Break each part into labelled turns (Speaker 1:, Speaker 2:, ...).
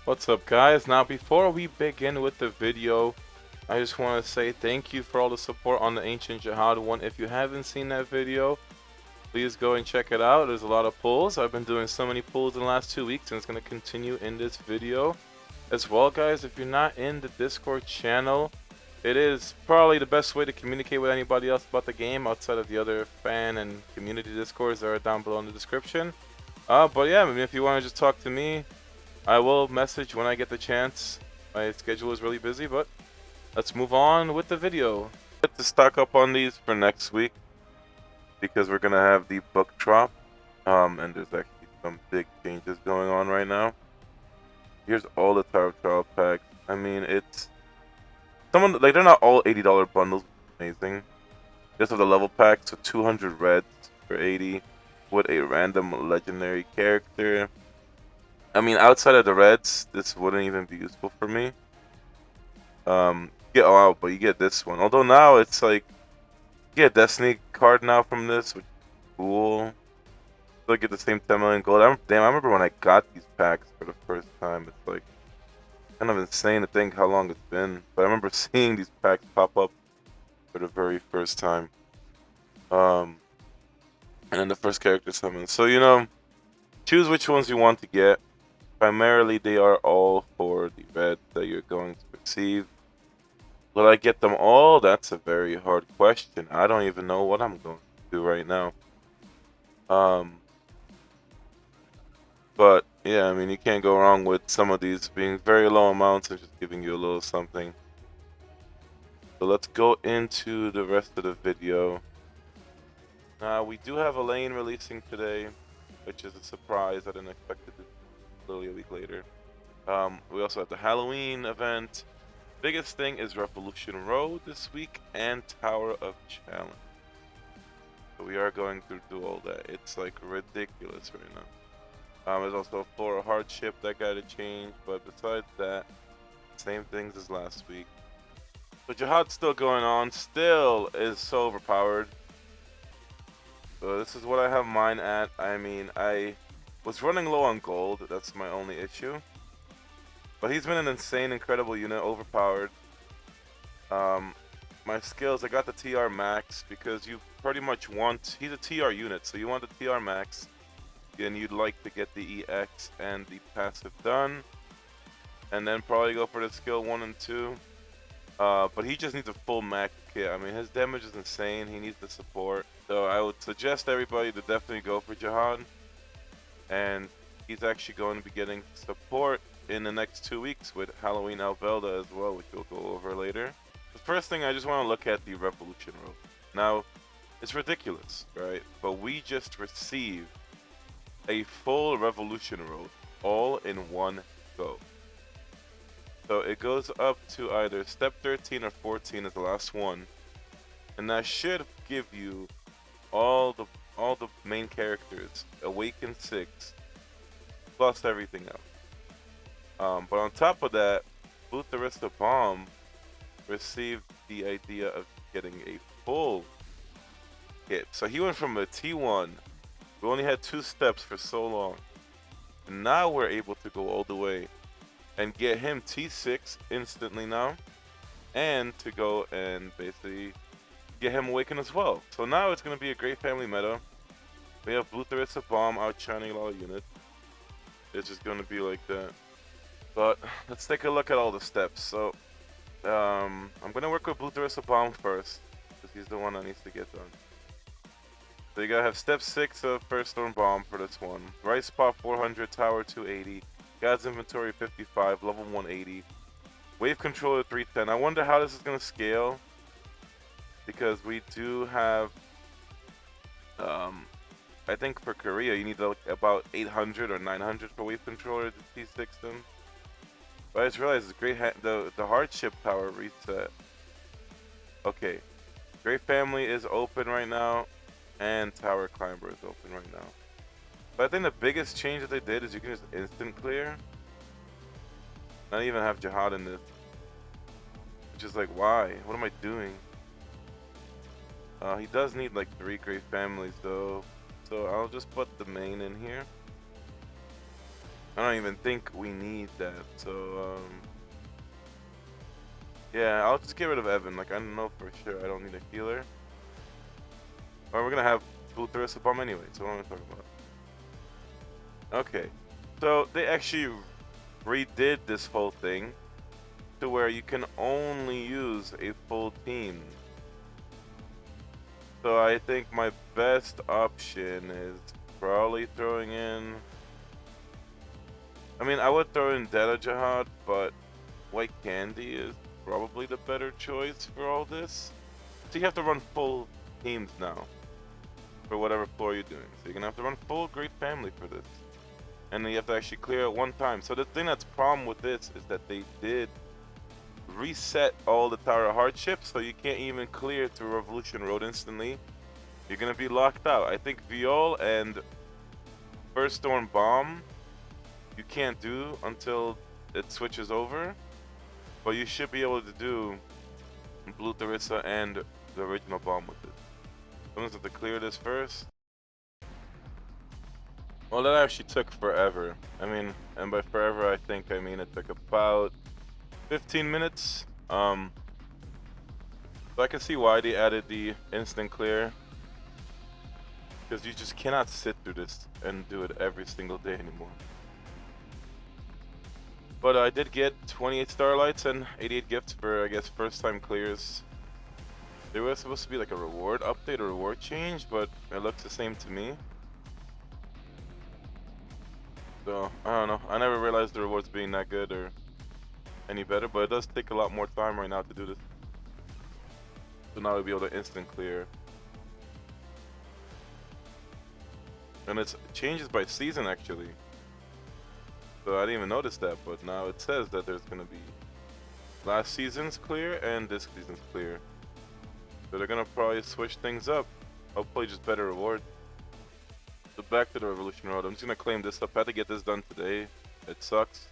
Speaker 1: What's up, guys? Now before we begin with the video, I just want to say thank you for all the support on the Ancient Jahad one. If you haven't seen that video, please go and check it out. There's a lot of pulls. I've been doing so many pulls in the last 2 weeks, and it's going to continue in this video as well. Guys, if you're not in the Discord channel, it is probably the best way to communicate with anybody else about the game outside of the other fan and community Discords that are down below in the description. But yeah, I mean, if you want to just talk to me, I will message when I get the chance. My schedule is really busy, but let's move on with the video. Get to stock up on these for next week because we're gonna have the book drop, and there's actually some big changes going on right now. Here's all the Tower of Trial packs. I mean, it's someone like they're not all $80 bundles. Amazing. Just have the level packs, so 200 reds for 80 with a random legendary character. I mean, outside of the reds, this wouldn't even be useful for me. But you get this one. Although now it's like you get a Destiny card now from this, which is cool. Still get the same 10 million gold. I remember when I got these packs for the first time. It's like kind of insane to think how long it's been. But I remember seeing these packs pop up for the very first time. And then the first character summon. So choose which ones you want to get. Primarily, they are all for the red that you're going to receive. Will I get them all? That's a very hard question. I don't even know what I'm going to do right now. But yeah, I mean, you can't go wrong with some of these being very low amounts and just giving you a little something. So let's go into the rest of the video. Now, we do have Elaine releasing today, which is a surprise. I didn't expect it to literally a week later. We also have the Halloween event. Biggest thing is Revolution Road this week and Tower of Challenge. So we are going to do all that. It's like ridiculous right now. There's also a Tower of Hardship that got to change, but besides that, same things as last week. So Jahad's still going on, still is so overpowered. So this is what I have mine at. I mean, I was running low on gold, that's my only issue. But he's been an insane, incredible unit, overpowered. My skills, I got the TR max because you pretty much want, he's a TR unit, so you want the TR max. And you'd like to get the EX and the passive done. And then probably go for the skill 1 and 2. But he just needs a full max kit. I mean, his damage is insane, he needs the support. So I would suggest everybody to definitely go for Jahad. And he's actually going to be getting support in the next 2 weeks with Halloween Albelda as well, which we'll go over later. The first thing, I just want to look at the Revolution Road. Now, it's ridiculous, right? But we just received a full Revolution Road all in one go. So it goes up to either step 13 or 14 is the last one. And that should give you all the main characters, Awaken 6, plus everything else. But on top of that, Butharista Bomb received the idea of getting a full kit. So he went from a T1, we only had 2 steps for so long, and now we're able to go all the way and get him T6 instantly now, and to go and basically get him Awaken as well. So now it's going to be a great family meta. We have Butharista Bomb outshining a lot of units. It's just going to be like that. But let's take a look at all the steps. So I'm going to work with Butharista Bomb first, because he's the one that needs to get done. So you gotta have step 6 of First Storm Bomb for this one. Right spot 400, tower 280, God's Inventory 55, level 180, Wave Controller 310. I wonder how this is gonna scale, because we do have, I think for Korea you need about 800 or 900 for Wave Controller to T6 them. But I just realized it's great. The hardship power reset. Okay, Great Family is open right now. And Tower Climber is open right now. But I think the biggest change that they did is you can just instant clear. Not even have Jahad in this. Which is like, why? What am I doing? He does need like 3 Great Families though. So I'll just put the main in here. I don't even think we need that. So yeah, I'll just get rid of Evan. Like I know for sure I don't need a healer. Or we're gonna have Blutherissa bomb anyway. So what am I talking about? Okay, so they actually redid this whole thing to where you can only use a full team. So I think my best option is probably throwing in. I mean, I would throw in Data Jahad, but White Candy is probably the better choice for all this. So you have to run full teams now for whatever floor you're doing. So you're gonna have to run full Great Family for this. And then you have to actually clear it one time. So the thing that's problem with this is that they did reset all the Tower of Hardships, so you can't even clear to Revolution Road instantly. You're gonna be locked out. I think Viole and First Storm Bomb you can't do until it switches over, but you should be able to do Blue Tharissa and the original bomb with it. Someone's have to clear this first. Well, that actually took forever. I mean, and by forever I mean it took about 15 minutes. So I can see why they added the instant clear, because you just cannot sit through this and do it every single day anymore. But I did get 28 starlights and 88 gifts for, I guess, first time clears. There was supposed to be like a reward update or reward change, but it looks the same to me. So, I don't know. I never realized the rewards being that good or any better, but it does take a lot more time right now to do this. So now we'll be able to instant clear. And it changes by season actually. So I didn't even notice that, but now it says that there's gonna be last season's clear and this season's clear. So they're gonna probably switch things up. Hopefully just better reward. So back to the Revolution Road. I'm just gonna claim this up. I had to get this done today. It sucks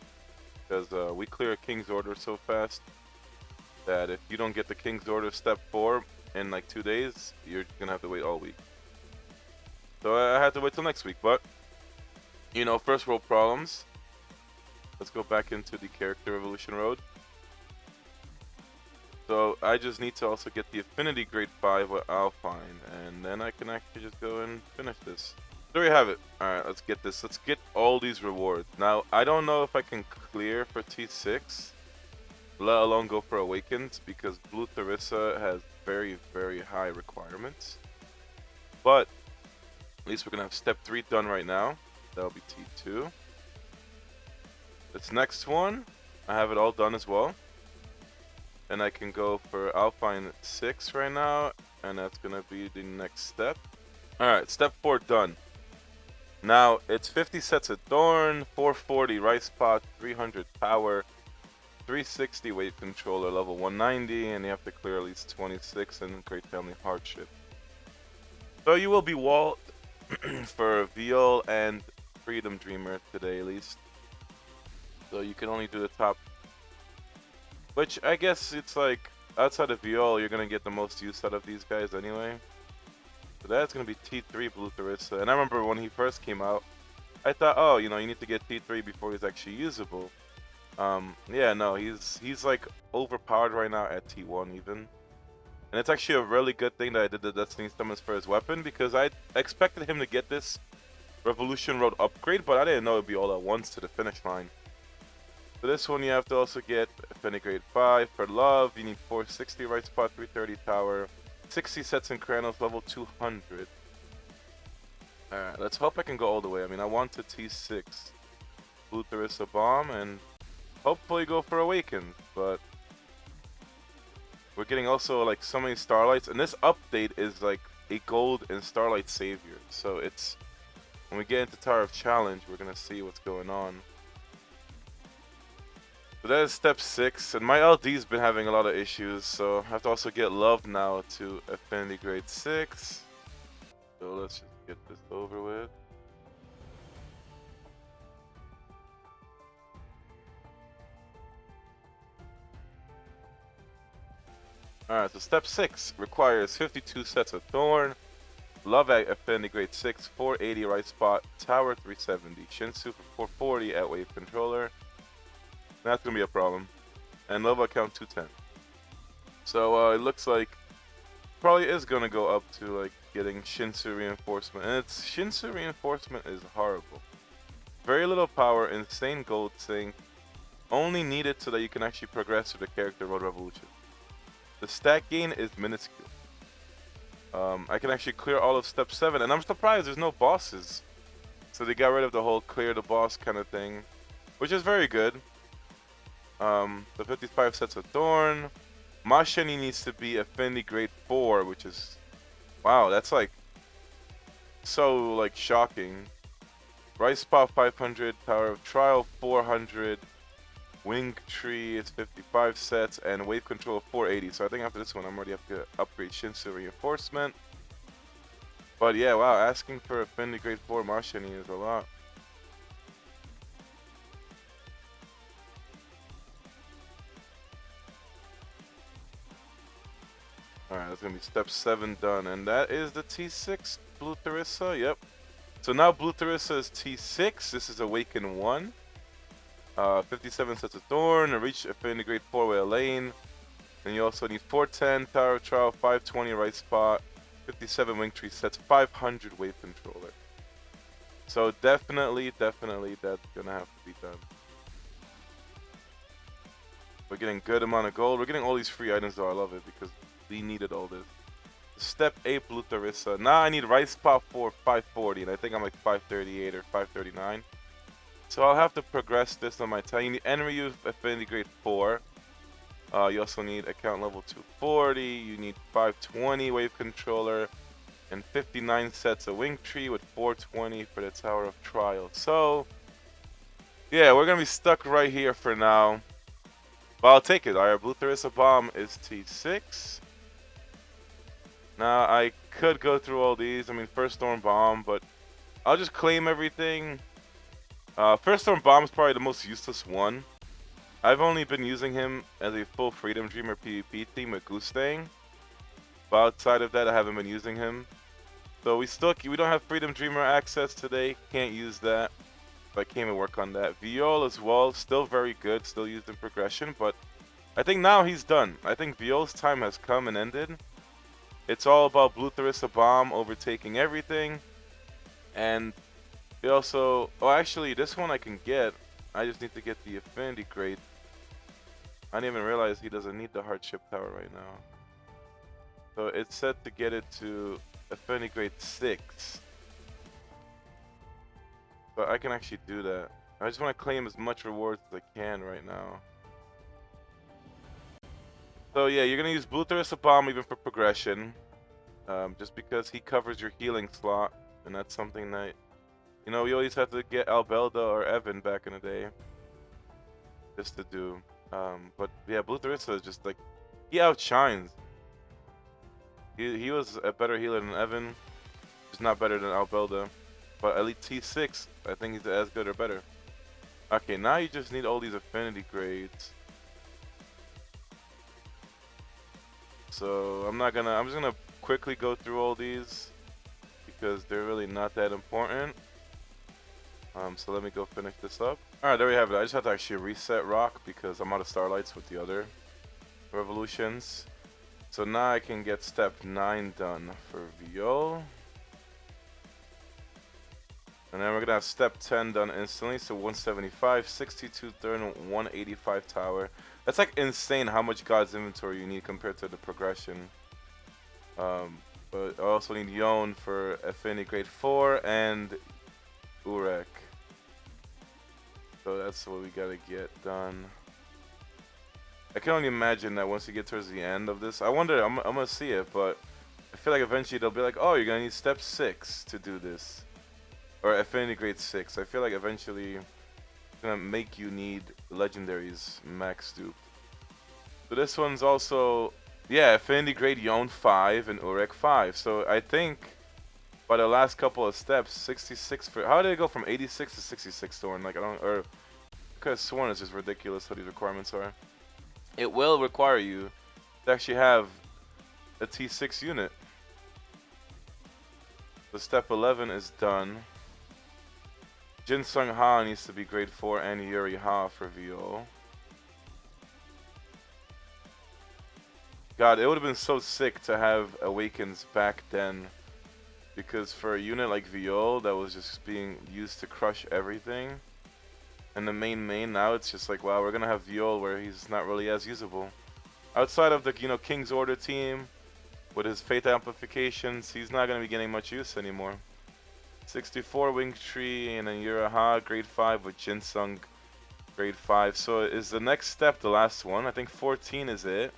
Speaker 1: because we clear a King's Order so fast that if you don't get the King's Order step 4 in like 2 days, you're gonna have to wait all week. So I had to wait till next week, but you know, first world problems. Let's go back into the character Revolution Road. So I just need to also get the Affinity Grade 5 with Alpine, and then I can actually just go and finish this. There we have it. Alright, let's get this. Let's get all these rewards. Now, I don't know if I can clear for T6, let alone go for Awakens, because Blue Tharissa has very, very high requirements. But at least we're going to have step 3 done right now. That'll be T2. This next one, I have it all done as well. And I can go for Alpine 6 right now, and that's going to be the next step. Alright, step 4 done. Now, it's 50 sets of Thorn, 440 Rice Pot, 300 Power, 360 Weight Controller, level 190, and you have to clear at least 26 in Great Family Hardship. So you will be walled for Viole and Freedom Dreamer today at least. So you can only do the top, which I guess it's like outside of Viole, you're gonna get the most use out of these guys anyway. So that's gonna be T3 Blue Tharissa. And I remember when he first came out, I thought, oh, you know, you need to get T3 before he's actually usable. Yeah, no, he's like overpowered right now at T1 even. And it's actually a really good thing that I did the Destiny summons for his weapon, because I expected him to get this Revolution Road upgrade, but I didn't know it'd be all at once to the finish line. For this one, you have to also get Affinity Grade 5 for love. You need 460 Right Spot, 330 Tower, 60 sets in Kranos, level 200. Alright, let's hope I can go all the way. I mean, I want to T6 Blue Tharissa Bomb and hopefully go for Awakens, but we're getting also like so many Starlights, and this update is like a Gold and Starlight Savior. So it's, when we get into Tower of Challenge, we're gonna see what's going on. So that is step 6, and my LD's been having a lot of issues, so I have to also get love now to Affinity Grade 6. So let's just get this over with. Alright, so step 6 requires 52 sets of Thorn, Love at Affinity Grade 6, 480 right spot, Tower 370, Shinsu for 440 at Wave Controller. That's gonna be a problem. And Love account 210. So it looks like probably is gonna go up to like getting Shinsu reinforcement, and its Shinsu reinforcement is horrible. Very little power, insane gold sink, only needed so that you can actually progress through the character Road Revolution. The stat gain is minuscule. I can actually clear all of step 7, and I'm surprised there's no bosses. So they got rid of the whole clear the boss kind of thing, which is very good. The 55 sets of Thorn. Maschenny needs to be Affinity Grade 4, which is, wow, that's like so like shocking. Right spot 500, Power of Trial 400, Wing Tree is 55 sets, and Wave Control 480. So I think after this one, I'm already have to upgrade Shinsu Reinforcement. But yeah, wow, asking for Affinity Grade 4 Maschenny is a lot. Alright, that's gonna be step 7 done, and that is the T6 Blue Tharissa, yep. So now Blue Tharissa is T6, this is Awaken 1. 57 sets of Thorn, reach Affinity Grade 4 with Elaine. And you also need 410, Tower of Trial, 520 right spot, 57 Wing Tree sets, 500 Wave Controller. So definitely that's gonna have to be done. We're getting good amount of gold. We're getting all these free items though, I love it because we needed all this. Step 8 Blue Tharissa. Now I need right spot for 540, and I think I'm like 538 or 539. So I'll have to progress this on my time. You need Enryu Affinity Grade 4. You also need account level 240. You need 520 Wave Controller and 59 sets of Wing Tree with 420 for the Tower of Trial. So yeah, we're gonna be stuck right here for now. But I'll take it. Alright, Blue Tharissa Bomb is T6. Now I could go through all these. I mean, First Storm Bomb, but I'll just claim everything. First Storm Bomb is probably the most useless one. I've only been using him as a full Freedom Dreamer PvP team with Goostang. But outside of that, I haven't been using him. So we don't have Freedom Dreamer access today. Can't use that. But I came and work on that. Viole as well, still very good, still used in progression, but I think now he's done. I think Viole's time has come and ended. It's all about Blue Tharissa Bomb overtaking everything. And we also, oh actually this one I can get. I just need to get the Affinity Grade. I didn't even realize he doesn't need the Hardship Tower right now. So it's set to get it to Affinity Grade 6. But I can actually do that. I just want to claim as much rewards as I can right now. So yeah, you're going to use Blue Tharissa Bomb even for progression. Just because he covers your healing slot. And that's something that, you know, we always have to get Albelda or Evan back in the day. Just to do. But yeah, Blue Tharissa is just like, he outshines. He was a better healer than Evan. Just not better than Albelda. But Elite T6, I think he's as good or better. Okay, now you just need all these affinity grades. So I'm just gonna quickly go through all these because they're really not that important. So let me go finish this up. Alright, there we have it. I just have to actually reset rock because I'm out of starlights with the other revolutions. So now I can get step 9 done for Viole. And then we're gonna have step 10 done instantly. So 175, 62 turn, 185 tower. That's like insane how much God's inventory you need compared to the progression. But I also need Yon for Affinity Grade 4 and Urek. So that's what we gotta get done. I can only imagine that once you get towards the end of this, I wonder, I'm gonna see it, but I feel like eventually they'll be like, oh, you're gonna need step 6 to do this. Or Affinity Grade 6. I feel like eventually it's gonna make you need legendaries max duped. So this one's also, yeah, Affinity Grade Yon 5 and Urek 5. So I think by the last couple of steps, 66 for, how did it go from 86 to 66 Thorn? Like, I don't, or, I could have sworn it's just ridiculous how these requirements are. It will require you to actually have a T6 unit. So step 11 is done. Jin Sung Ha needs to be grade 4 and Yuri Ha for Viole. God, it would have been so sick to have Awakens back then. Because for a unit like Viole that was just being used to crush everything. And the main now it's just like, wow, we're gonna have Viole where he's not really as usable. Outside of the, you know, King's Order team with his Fate amplifications, he's not gonna be getting much use anymore. 64 Wing Tree and then Yuraha grade 5 with Jinsung grade 5. So is the next step the last one? I think 14 is it.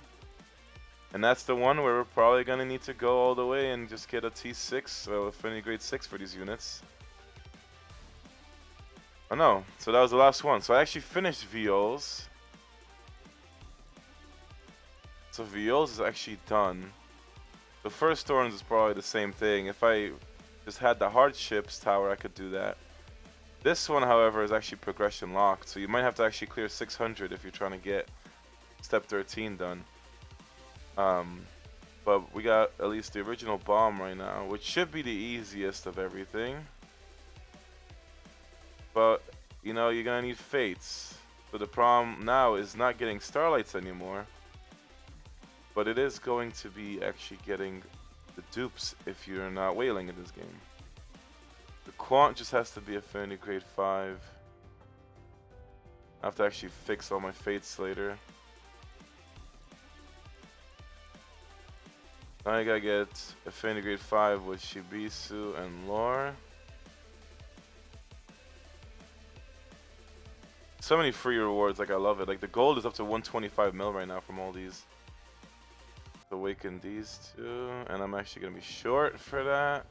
Speaker 1: And that's the one where we're probably gonna need to go all the way and just get a T6, so Affinity grade 6 for these units. Oh no, so that was the last one. So I actually finished Violes. So Violes is actually done. The first Thorns is probably the same thing. If I just had the Hardships tower, I could do that. This one, however, is actually progression locked, so you might have to actually clear 600 if you're trying to get step 13 done. But we got at least the original bomb right now, which should be the easiest of everything. But, you know, you're gonna need fates. So the problem now is not getting starlights anymore. But it is going to be actually getting the dupes if you're not whaling in this game. The quant just has to be Affinity grade 5. I have to actually fix all my fates later. Now I gotta get Affinity grade 5 with Shibisu and Lore. So many free rewards, like I love it. Like the gold is up to 125 mil right now from all these. Awaken these two, and I'm actually gonna be short for that.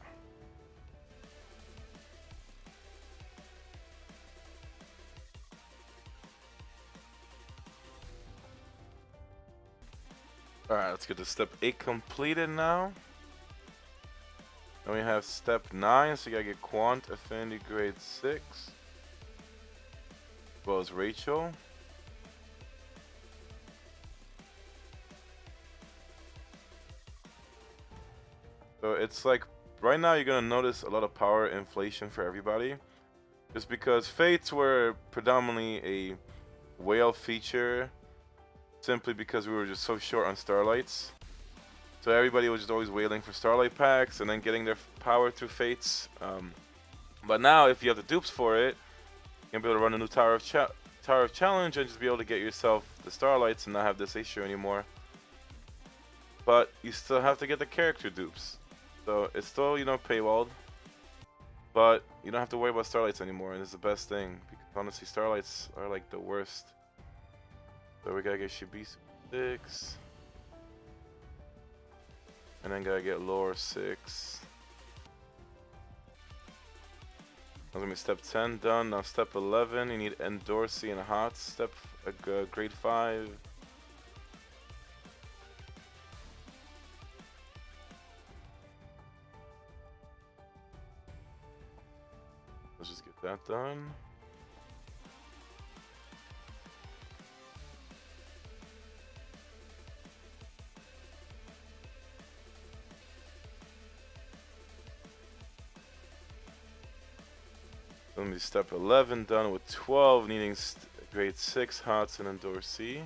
Speaker 1: Alright, let's get to step 8 completed now. Then we have step 9, so you gotta get Quant Affinity grade 6. As well as Rachel. So it's like, right now you're gonna notice a lot of power inflation for everybody. Just because Fates were predominantly a whale feature, simply because we were just so short on starlights. So everybody was just always wailing for starlight packs and then getting their power through Fates. But now if you have the dupes for it, you're gonna be able to run a new Tower of Challenge and just be able to get yourself the starlights and not have this issue anymore. But you still have to get the character dupes. So it's still, you know, paywalled. But you don't have to worry about starlights anymore, and it's the best thing. Because honestly, starlights are like the worst. So we gotta get Shibisu 6. And then gotta get Lore 6. That's gonna be step 10 done. Now step 11, you need Endorsey and Hot. Step grade 5. Let's just get that done. Let me step 11 done with 12 needing grade 6 Hots and Endorsey.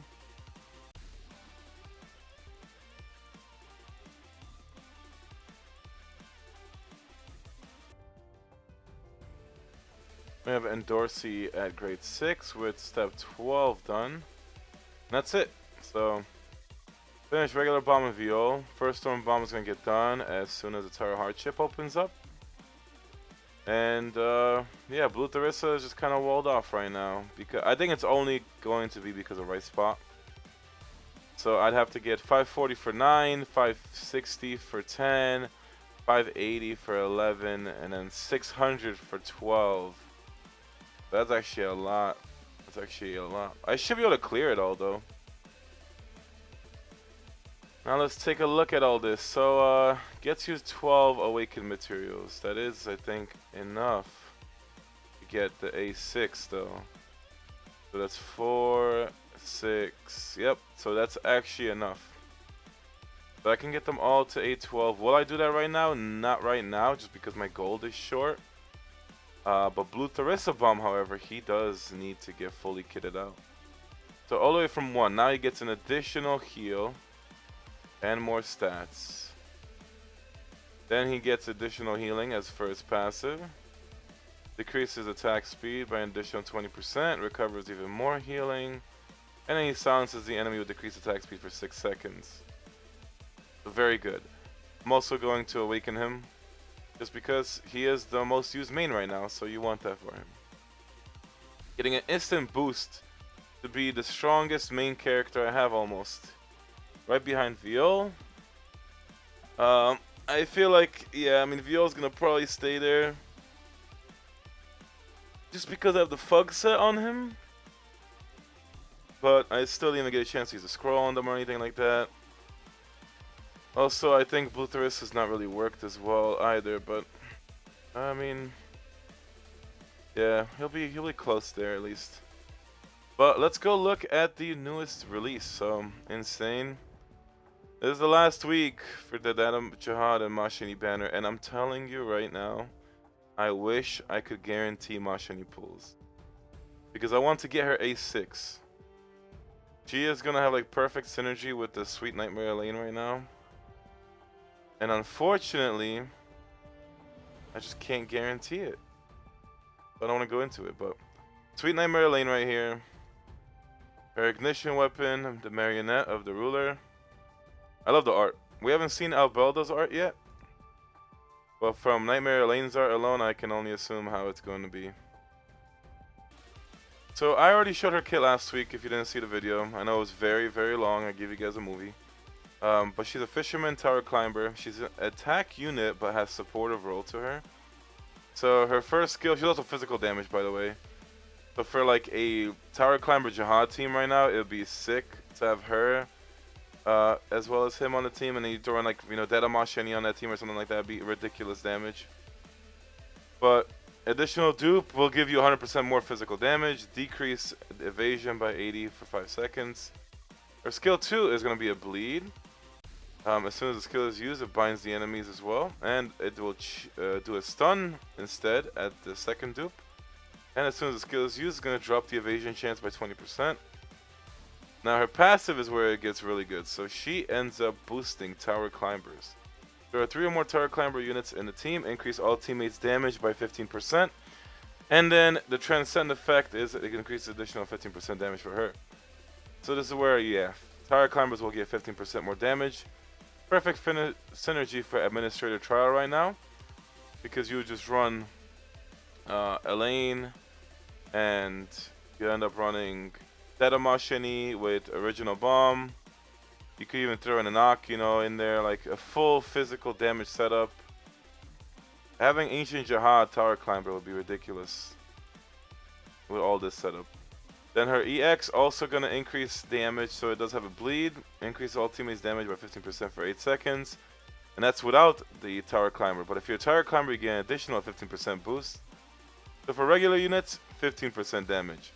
Speaker 1: We have Endorsey at grade 6 with step 12 done. And that's it. So, finish regular bomb and Viole. First storm bomb is going to get done as soon as the Tower of Hardships opens up. And, yeah, Blue Tharissa is just kind of walled off right now. Because I think it's only going to be because of right spot. So I'd have to get 540 for 9, 560 for 10, 580 for 11, and then 600 for 12. That's actually a lot. That's actually a lot. I should be able to clear it all though. Now let's take a look at all this. So gets you 12 awakened materials. That is, I think, enough to get the A6 though. So that's 4, 6. Yep. So that's actually enough. So I can get them all to 812. Will I do that right now? Not right now, just because my gold is short. But Blue Tharissa Bomb, however, he does need to get fully kitted out. So all the way from 1. Now he gets an additional heal and more stats. Then he gets additional healing as first passive. Decreases attack speed by an additional 20%. Recovers even more healing. And then he silences the enemy with decreased attack speed for 6 seconds. Very good. I'm also going to awaken him, just because he is the most used main right now, so you want that for him. Getting an instant boost to be the strongest main character I have almost. Right behind Viole. I feel like, yeah, I mean, Viole's gonna probably stay there. Just because I have the Fug set on him. But I still didn't even get a chance to use a scroll on them or anything like that. Also, I think Blue Tharissa has not really worked as well either, but I mean, yeah, he'll be close there at least. But let's go look at the newest release. So, Insane. This is the last week for the Data Jahad and Maschenny banner, and I'm telling you right now, I wish I could guarantee Maschenny Pulls, because I want to get her A6. She is gonna have like perfect synergy with the Sweet Nightmare Elaine right now. And unfortunately, I just can't guarantee it. I don't want to go into it, but Sweet Nightmare Elaine right here. Her ignition weapon, the marionette of the ruler. I love the art. We haven't seen Albelda's art yet, but from Nightmare Elaine's art alone, I can only assume how it's going to be. So I already showed her kit last week if you didn't see the video. I know it was very, very long. I gave you guys a movie. But she's a fisherman tower climber. She's an attack unit, but has supportive role to her. So her first skill, she's also physical damage, by the way. So for like a tower climber Jahad team right now, it would be sick to have her as well as him on the team, and then you throw in like, you know, Data Mashchenny on that team or something like that. It'd be ridiculous damage. But additional dupe will give you 100% more physical damage, decrease evasion by 80 for 5 seconds. Her skill 2 is going to be a bleed. As soon as the skill is used, it binds the enemies as well, and it will do a stun instead at the second dupe. And as soon as the skill is used, it's going to drop the evasion chance by 20%. Now her passive is where it gets really good, so she ends up boosting tower climbers. There are 3 or more tower climber units in the team, increase all teammates' damage by 15%. And then the Transcend effect is it increases additional 15% damage for her. So this is where, yeah, tower climbers will get 15% more damage. Perfect synergy for Administrator Trial right now, because you would just run Elaine, and you end up running Data Mashchenny with Original Bomb. You could even throw in a knock, you know, in there, like a full physical damage setup. Having Ancient Jahad Tower Climber would be ridiculous with all this setup. Then her EX also going to increase damage, so it does have a bleed. Increase all teammates' damage by 15% for 8 seconds. And that's without the Tower Climber. But if you're a Tower Climber, you get an additional 15% boost. So for regular units, 15% damage.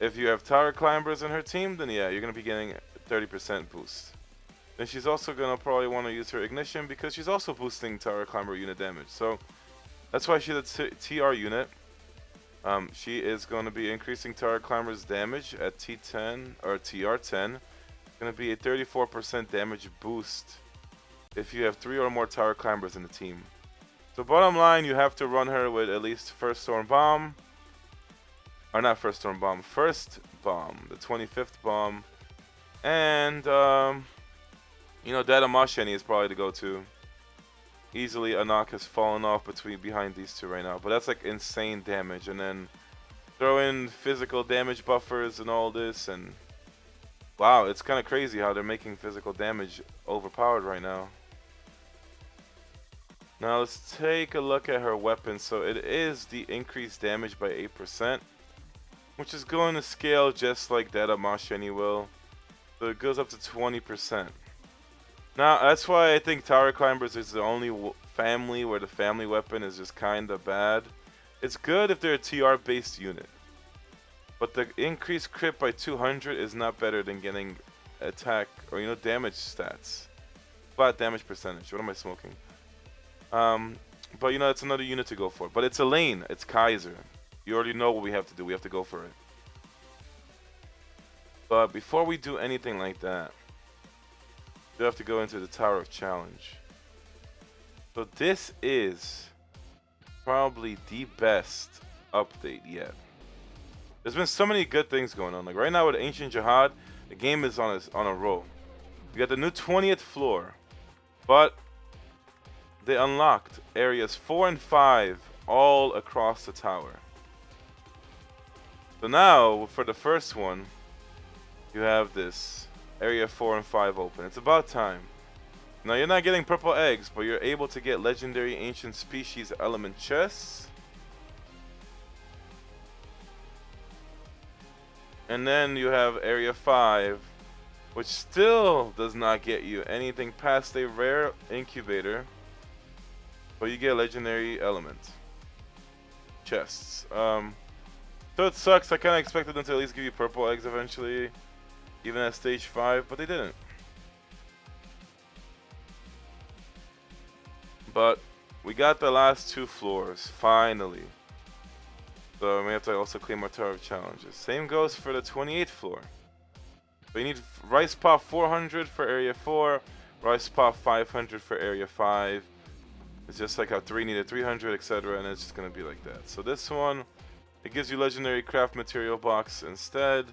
Speaker 1: If you have Tower Climbers in her team, then yeah, you're going to be getting 30% boost. Then she's also going to probably want to use her Ignition, because she's also boosting Tower Climber unit damage. So that's why she's a TR unit. She is going to be increasing Tower Climber's damage at T10 or TR10. It's going to be a 34% damage boost if you have 3 or more Tower Climbers in the team. So bottom line, you have to run her with at least First Storm Bomb. Or not First Storm Bomb, First Bomb, the 25th Bomb. And, you know, Data Mashchenny is probably the go-to. Easily a knock has fallen off behind these two right now, but that's like insane damage. And then throw in physical damage buffers and all this, and wow, it's kind of crazy how they're making physical damage overpowered right now. Now let's take a look at her weapon. So it is the increased damage by 8%, which is going to scale just like Data Mashchenny will. So it goes up to 20%. Now, that's why I think Tower Climbers is the only family where the family weapon is just kinda bad. It's good if they're a TR based unit, but the increased crit by 200 is not better than getting attack or, you know, damage stats. flat damage percentage. What am I smoking? But you know, it's another unit to go for. But it's Elaine. It's Kaizer. You already know what we have to do. We have to go for it. But before we do anything like that, we have to go into the Tower of Challenge. So this is probably the best update yet. There's been so many good things going on. Like right now with Ancient Jahad, the game is on a roll. We got the new 20th floor, but they unlocked areas 4 and 5 all across the tower. So now, for the first one, you have this area 4 and 5 open. It's about time. Now you're not getting purple eggs, but you're able to get legendary ancient species element chests. And then you have area 5, which still does not get you anything past a rare incubator, but you get legendary element chests. So it sucks. I kind of expected them to at least give you purple eggs eventually, even at stage 5, but they didn't. But we got the last 2 floors, finally. So we have to also claim our Tower of Challenges. Same goes for the 28th floor. But you need Rice Pop 400 for Area 4, Rice Pop 500 for Area 5. It's just like how 3 needed 300, etc. And it's just going to be like that. So this one, it gives you Legendary Craft Material Box instead.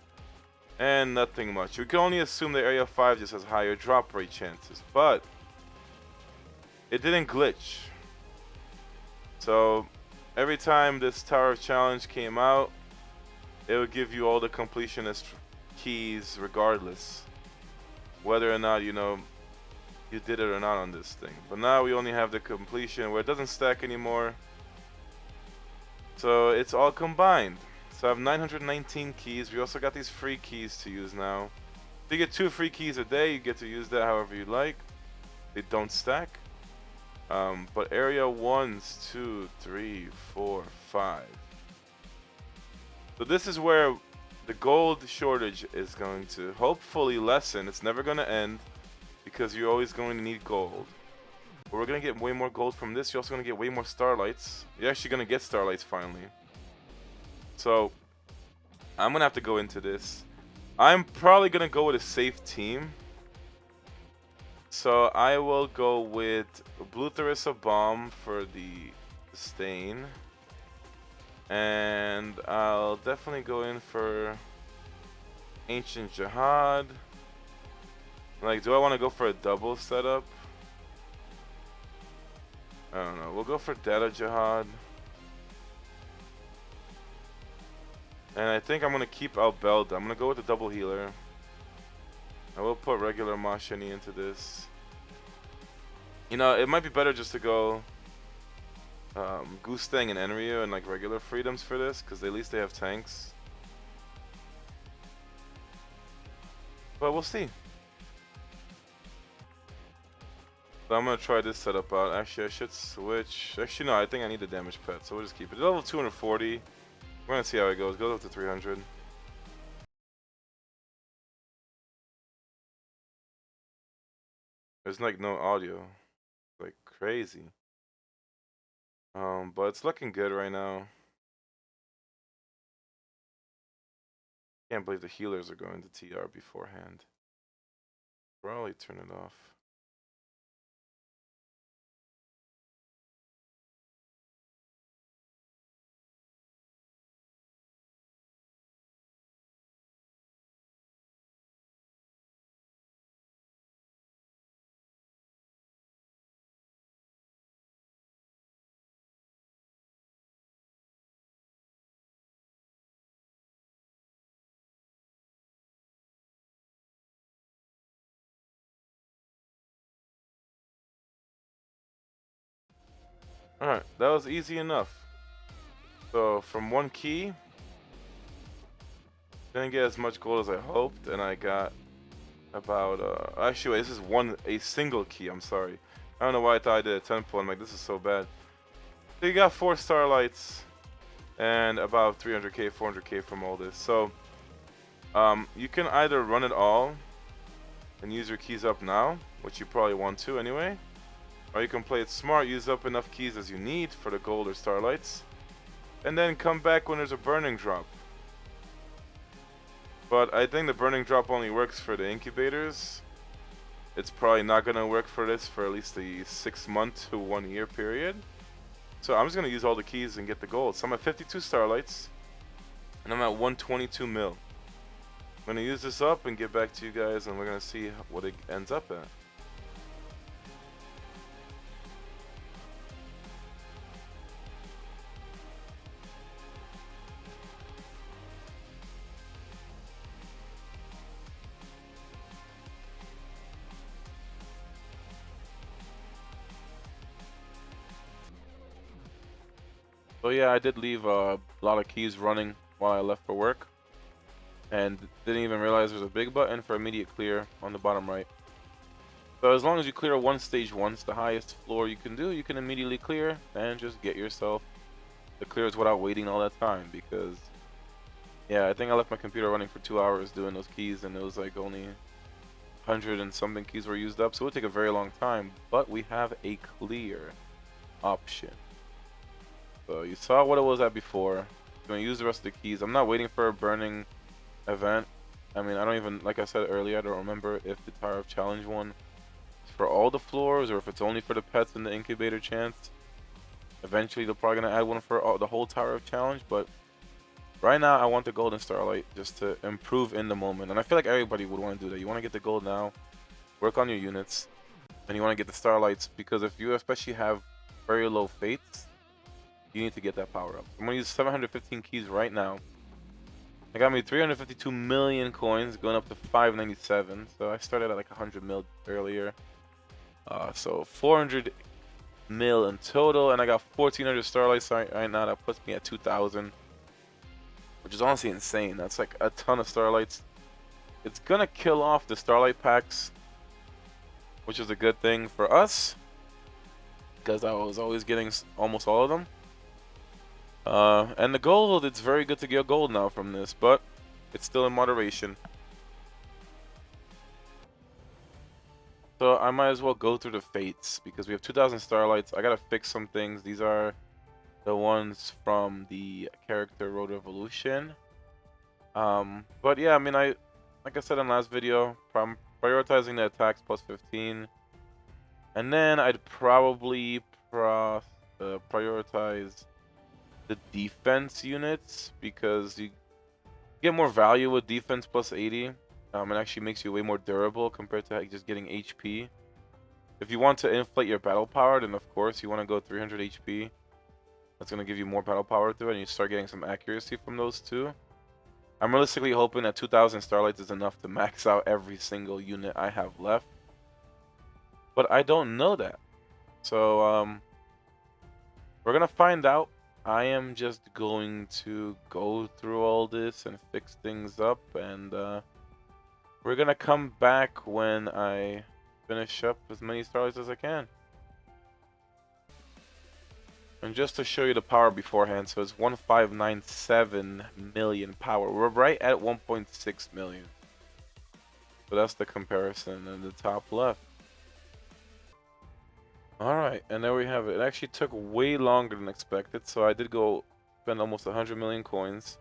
Speaker 1: And nothing much. We can only assume that Area 5 just has higher drop rate chances. But it didn't glitch. So every time this Tower of Challenge came out, it would give you all the completionist keys regardless. Whether or not, you know, you did it or not on this thing. But now we only have the completion where it doesn't stack anymore. So it's all combined. So I have 919 keys. We also got these free keys to use now. You get 2 free keys a day. You get to use that however you like. They don't stack. But area 1s, 2, 3, 4, 5. So this is where the gold shortage is going to hopefully lessen. It's never going to end because you're always going to need gold. But we're going to get way more gold from this. You're also going to get way more starlights. You're actually going to get starlights finally. So I'm going to have to go into this. I'm probably going to go with a safe team. So I will go with Blue Tharissa Bomb for the stain. And I'll definitely go in for Ancient Jahad. Like, do I want to go for a double setup? I don't know. We'll go for Data Jahad. And I think I'm going to keep Albelda. I'm going to go with the double healer. I will put regular Maschenny into this. You know, it might be better just to go Goostang and Enryu and like regular freedoms for this, because at least they have tanks. But we'll see. So I'm gonna try this setup out. Actually, I should switch. Actually, no, I think I need the damage pet, so we'll just keep it. Level 240. We're gonna see how it goes. Goes up to 300. There's like no audio. Like crazy. But it's looking good right now. Can't believe the healers are going to TR beforehand. Probably turn it off. Alright, that was easy enough. So from 1 key, didn't get as much gold as I hoped, and I got about actually wait, this is a single key, I'm sorry. I don't know why I thought I did a 10 pull. I'm like, this is so bad. So you got 4 starlights and about 300k, 400k from all this. So you can either run it all and use your keys up now, which you probably want to anyway. Or you can play it smart, use up enough keys as you need for the gold or starlights, and then come back when there's a burning drop. But I think the burning drop only works for the incubators. It's probably not gonna work for this for at least a 6-month to 1 year period. So I'm just gonna use all the keys and get the gold. So I'm at 52 starlights, and I'm at 122 mil. I'm gonna use this up and get back to you guys, and we're gonna see what it ends up at. So yeah, I did leave a lot of keys running while I left for work, and didn't even realize there's a big button for immediate clear on the bottom right. So as long as you clear one stage once, the highest floor you can do, you can immediately clear and just get yourself the clears without waiting all that time. Because yeah, I think I left my computer running for 2 hours doing those keys, and it was like only 100 and something keys were used up, so it would take a very long time. But we have a clear option. So you saw what it was at before. I'm gonna use the rest of the keys. I'm not waiting for a burning event. I mean, I don't even, like I said earlier, I don't remember if the Tower of Challenge one is for all the floors or if it's only for the pets and the incubator chance. Eventually they're probably gonna add one for the whole Tower of Challenge, but right now I want the golden starlight just to improve in the moment. And I feel like everybody would want to do that. You want to get the gold now, work on your units, and you want to get the starlights, because if you especially have very low fates, you need to get that power up. I'm gonna use 715 keys right now. I got me 352 million coins, going up to 597. So I started at like 100 mil earlier. So 400 mil in total, and I got 1400 starlights right now. That puts me at 2000, which is honestly insane. That's like a ton of starlights. It's gonna kill off the starlight packs, which is a good thing for us, because I was always getting almost all of them. And the gold, it's very good to get gold now from this, but it's still in moderation. So I might as well go through the fates, because we have 2000 starlights. I gotta fix some things. These are the ones from the character Road Revolution. But yeah, I mean, like I said in last video, I'm prioritizing the attacks plus 15. And then I'd probably prioritize the defense units, because you get more value with defense plus 80. It actually makes you way more durable compared to just getting HP. If you want to inflate your battle power, then of course you want to go 300 HP. That's going to give you more battle power through it, and you start getting some accuracy from those too. I'm realistically hoping that 2000 starlights is enough to max out every single unit I have left. But I don't know that. So we're going to find out. I am just going to go through all this and fix things up, and we're gonna come back when I finish up as many starlights as I can. And just to show you the power beforehand, so it's 1597 million power. We're right at 1.6 million. So that's the comparison in the top left. Alright, and there we have it. It actually took way longer than expected, so I did go spend almost 100 million coins.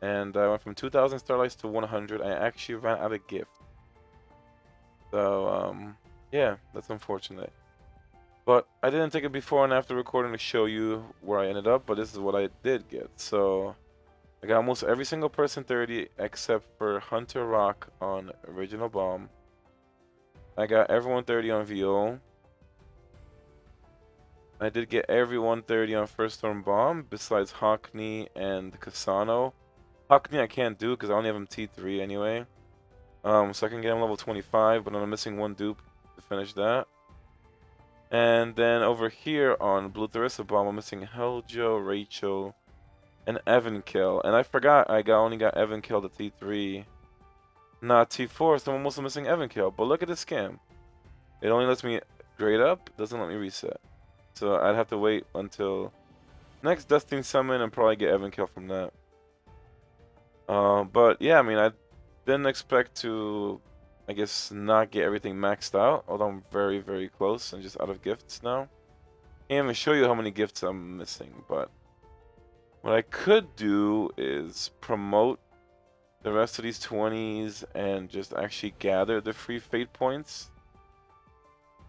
Speaker 1: And I went from 2000 starlights to 100. I actually ran out of gift. So, yeah, that's unfortunate. But I didn't take it before and after recording to show you where I ended up, but this is what I did get. So, I got almost every single person 30 except for Hunter Rock on Original Bomb. I got everyone 30 on VO. I did get everyone 30 on First Storm Bomb, besides Hockney and Kasano. Hockney I can't do because I only have him T3 anyway. So I can get him level 25, but I'm missing one dupe to finish that. And then over here on Blue Tharissa Bomb, I'm missing Heljo, Rachel, and Evankill. And I forgot I only got Evankill to T3. Not T4, so I'm also missing Evankill. But look at this scam. It only lets me grade up, doesn't let me reset. So I'd have to wait until next Dusting Summon and probably get Evankill from that. But yeah, I mean, I didn't expect to I guess, not get everything maxed out, although I'm very, very close and just out of gifts now. Can't even show you how many gifts I'm missing, but what I could do is promote the rest of these 20s and just actually gather the free fate points.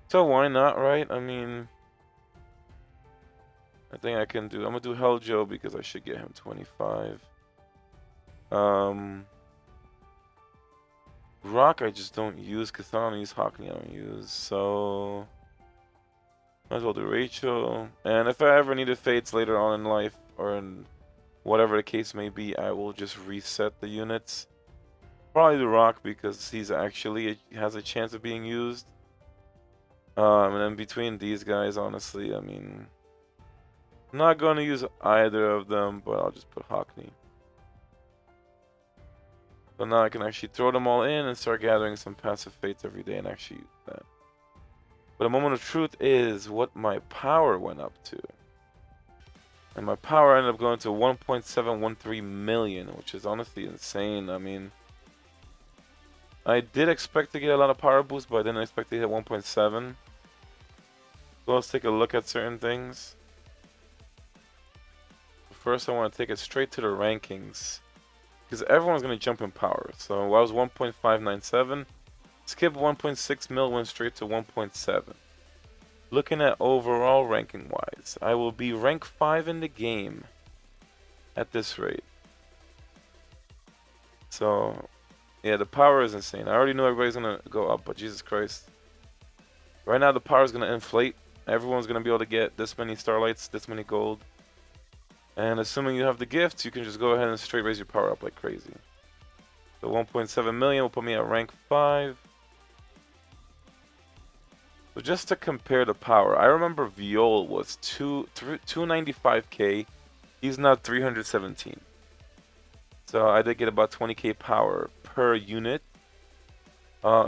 Speaker 1: So why not, right? I mean, I think I can do. I'm gonna do Hell Joe because I should get him 25. Rock I just don't use. Katana I use. Hockney I don't use. So might as well do Rachel. And if I ever needed fates later on in life, or in whatever the case may be, I will just reset the units. Probably do Rock because he's actually has a chance of being used. And then between these guys, honestly, I mean, I'm not going to use either of them, but I'll just put Hockney. So now I can actually throw them all in and start gathering some passive fates every day and actually use that. But a moment of truth is what my power went up to. And my power ended up going to 1.713 million, which is honestly insane. I mean, I did expect to get a lot of power boosts, but I didn't expect to hit 1.7. So let's take a look at certain things. First, I want to take it straight to the rankings, because everyone's going to jump in power. So I was 1.597, skip 1.6 mil, went straight to 1.7. Looking at overall ranking wise, I will be rank 5 in the game at this rate. So yeah, the power is insane. I already knew everybody's going to go up, but Jesus Christ. Right now the power is going to inflate. Everyone's going to be able to get this many starlights, this many gold. And assuming you have the gifts, you can just go ahead and straight raise your power up like crazy. So 1.7 million will put me at rank 5. So just to compare the power, I remember Viole was 295k. He's now 317. So I did get about 20k power per unit.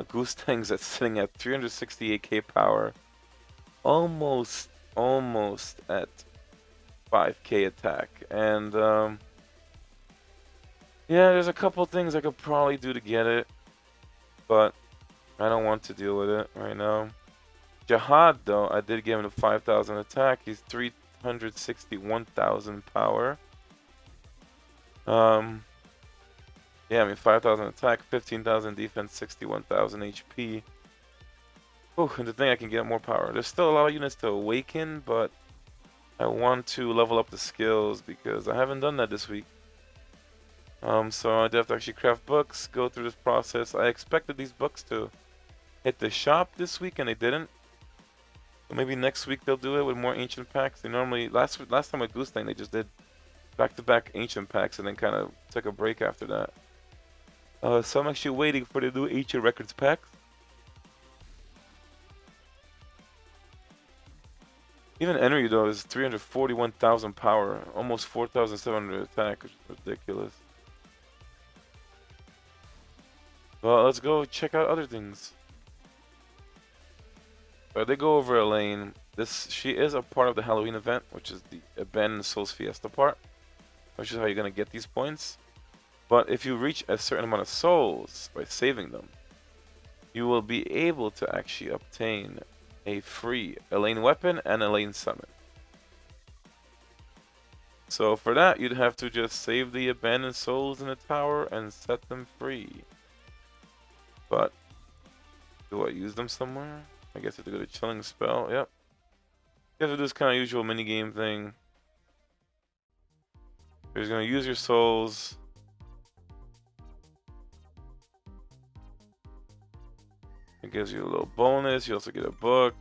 Speaker 1: Goose Tang's sitting at 368k power. Almost at 5k attack. And yeah, there's a couple things I could probably do to get it, but I don't want to deal with it right now. Jahad, though, I did give him a 5,000 attack. He's 361,000 power. Yeah, I mean 5,000 attack, 15,000 defense, 61,000 HP. Oh, and the thing I can get more power. There's still a lot of units to awaken, but I want to level up the skills because I haven't done that this week. So I have to actually craft books, go through this process. I expected these books to hit the shop this week, and they didn't. So maybe next week they'll do it with more ancient packs. They normally last time with Goose Thing they just did back-to-back ancient packs and then kind of took a break after that. So I'm actually waiting for the new ancient records packs. Even Enry though is 341,000 power, almost 4,700 attack, which is ridiculous. Well, let's go check out other things. They go over Elaine. She is a part of the Halloween event, which is the Abandoned Souls Fiesta part, which is how you're gonna get these points. But if you reach a certain amount of souls by saving them, you will be able to actually obtain a free Elaine weapon and Elaine summon. So for that, you'd have to just save the abandoned souls in the tower and set them free. But do I use them somewhere? I guess I have to go to chilling spell. Yep. You have to do this kind of usual minigame thing. You're just gonna use your souls. It gives you a little bonus. You also get a book.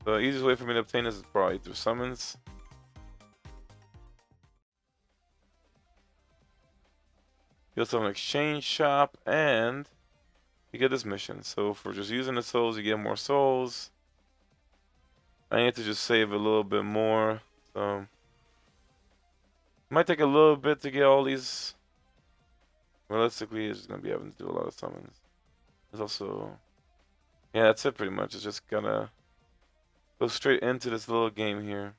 Speaker 1: The easiest way for me to obtain this is probably through summons. You also have an exchange shop, and you get this mission. So for just using the souls, you get more souls. I need to just save a little bit more. So it might take a little bit to get all these. Realistically, it's just gonna be having to do a lot of summons. There's also, yeah, that's it pretty much. It's just gonna go straight into this little game here.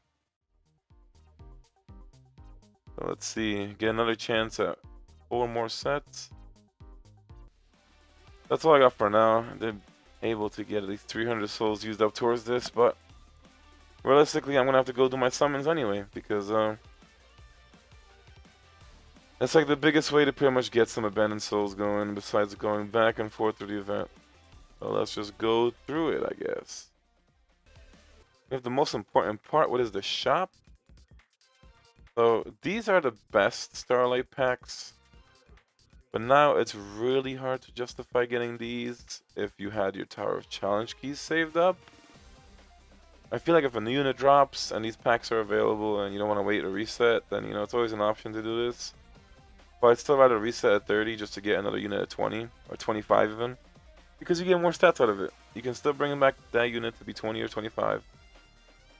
Speaker 1: So let's see, get another chance at 4 more sets. That's all I got for now. They're able to get at least 300 souls used up towards this, but realistically, I'm gonna have to go do my summons anyway, because that's like the biggest way to pretty much get some abandoned souls going, besides going back and forth through the event. So let's just go through it, I guess. We have the most important part. What is the shop? So these are the best Starlight packs. But now it's really hard to justify getting these if you had your Tower of Challenge keys saved up. I feel like if a new unit drops and these packs are available and you don't want to wait a reset, then it's always an option to do this. But I'd still rather reset at 30 just to get another unit at 20 or 25 even, because you get more stats out of it. You can still bring back that unit to be 20 or 25,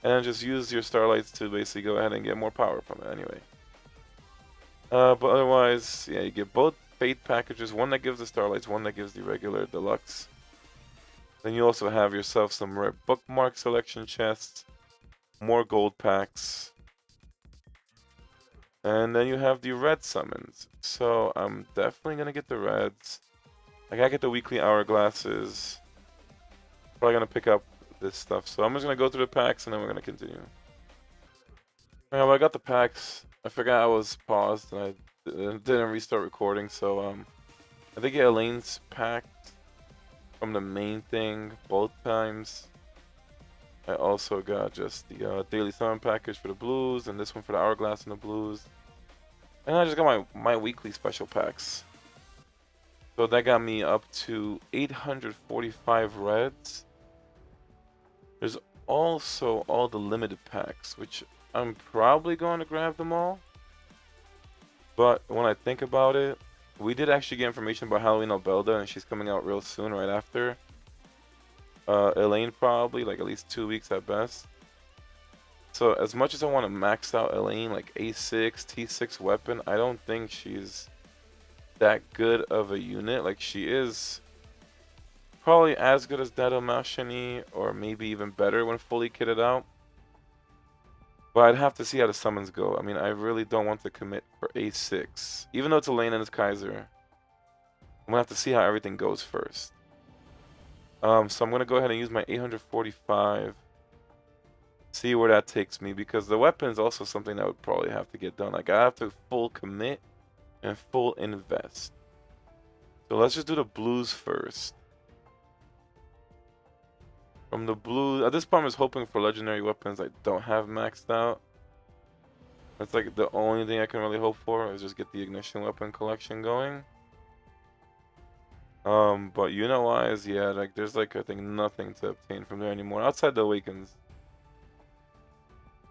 Speaker 1: and just use your Starlights to basically go ahead and get more power from it anyway. But otherwise, yeah, you get both Fate packages, one that gives the Starlights, one that gives the regular Deluxe. Then you also have yourself some rare bookmark selection chests, more gold packs, and then you have the red summons. So I'm definitely gonna get the reds. I gotta get the weekly hourglasses. Probably gonna pick up this stuff. So I'm just gonna go through the packs and then we're gonna continue. Well, I got the packs. I forgot I was paused and I didn't restart recording. So I think Elaine's pack from the main thing both times. I also got just the daily summon package for the blues and this one for the hourglass and the blues. And I just got my weekly special packs. So that got me up to 845 reds. There's also all the limited packs, which I'm probably going to grab them all. But when I think about it, we did actually get information about Halloween Albelda, and she's coming out real soon, right after. Elaine probably, like at least 2 weeks at best. So as much as I want to max out Elaine, like A6, T6 weapon, I don't think she's that good of a unit. Like she is probably as good as Data Mashchenny, or maybe even better when fully kitted out. But I'd have to see how the summons go. I mean, I really don't want to commit for A6. Even though it's Elaine and it's Kaizer, I'm gonna have to see how everything goes first. So I'm gonna go ahead and use my 845. See where that takes me, because the weapon is also something that would probably have to get done. Like I have to full commit and full invest. So let's just do the blues first. From the blues, at this point I was hoping for legendary weapons I don't have maxed out. That's like the only thing I can really hope for, is just get the ignition weapon collection going. But unit wise, yeah, like there's like I think nothing to obtain from there anymore outside the awakens.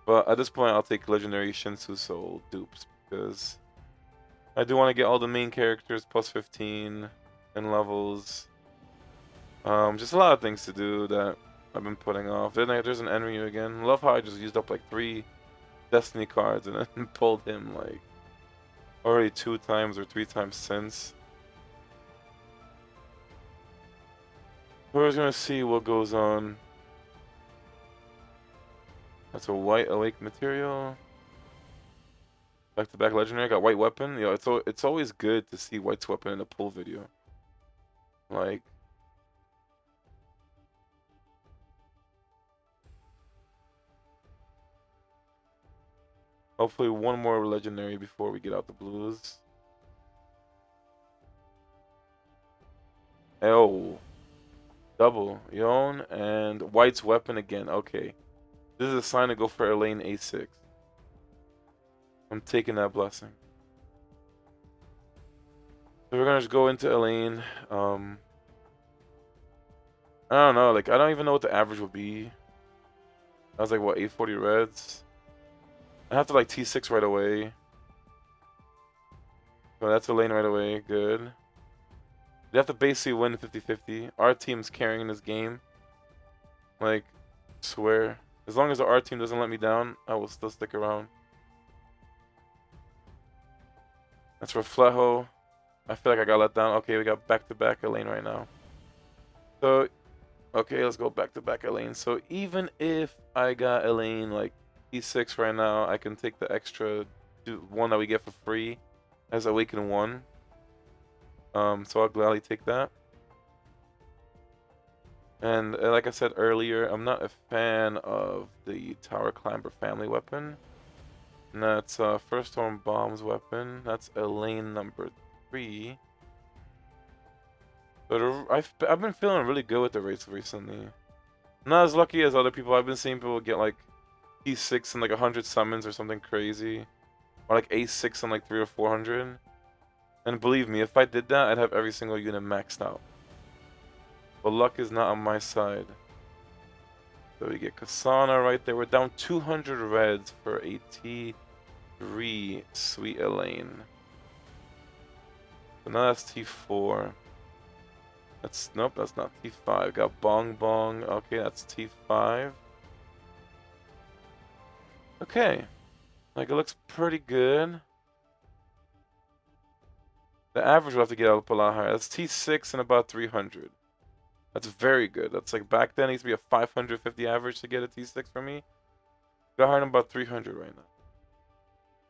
Speaker 1: But at this point I'll take legendary Shinsu Soul dupes, because I do want to get all the main characters plus 15 in levels. Just a lot of things to do that I've been putting off. Then there's an Enryu again. Love how I just used up like 3 Destiny cards and then pulled him like already 2 times or 3 times since. We're just gonna see what goes on. That's a white awake material. Back-to-back legendary. Got white weapon. Yo, it's always good to see white's weapon in a pull video. Like, hopefully one more legendary before we get out the blues. Oh, double Yon and white's weapon again. Okay, this is a sign to go for Elaine A6. I'm taking that blessing. So we're gonna just go into Elaine. I don't know. Like I don't even know what the average will be. I was like, what, 840 reds? I have to like T6 right away. So that's Elaine right away. Good. They have to basically win 50-50. Our team's carrying this game. Like, swear. As long as the R team doesn't let me down, I will still stick around. That's for Fleho. I feel like I got let down. Okay, we got back-to-back Elaine right now. So, okay, let's go back-to-back Elaine. So even if I got Elaine like E6 right now, I can take the extra one that we get for free as Awaken 1. So I'll gladly take that. And like I said earlier, I'm not a fan of the Tower Climber family weapon. And that's First Storm Bomb's weapon. That's Elaine number 3. But I've been feeling really good with the rates recently. Not as lucky as other people. I've been seeing people get like T6 and like 100 summons or something crazy. Or like A6 and like 300 or 400. And believe me, if I did that, I'd have every single unit maxed out. But luck is not on my side. So we get Kasana right there. We're down 200 reds for a T3 Sweet Elaine. So now that's T4. Nope, that's not T5. Got Bong Bong. Okay, that's T5. Okay. Like, it looks pretty good. The average will have to get up a lot higher. That's T6 and about 300. That's very good. That's like back then it used to be a 550 average to get a T6 for me. Got higher than about 300 right now.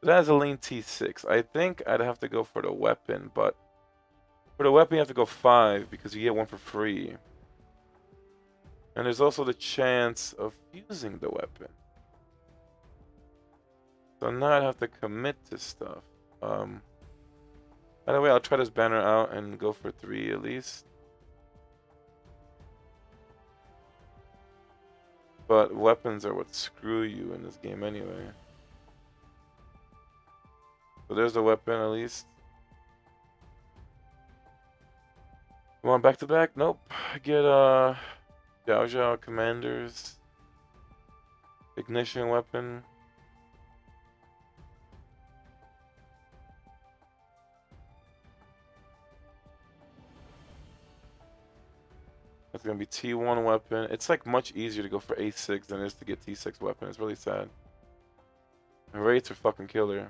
Speaker 1: That is a lean T6. I think I'd have to go for the weapon, but for the weapon you have to go 5 because you get one for free. And there's also the chance of using the weapon. So now I'd have to commit to stuff. By the way, I'll try this banner out and go for 3 at least. But weapons are what screw you in this game anyway. So there's the weapon at least. Come on, back to back? Nope. Get Xiao Commanders. Ignition weapon. That's gonna be T1 weapon. It's like much easier to go for A6 than it is to get T6 weapon. It's really sad. The rates are fucking killer.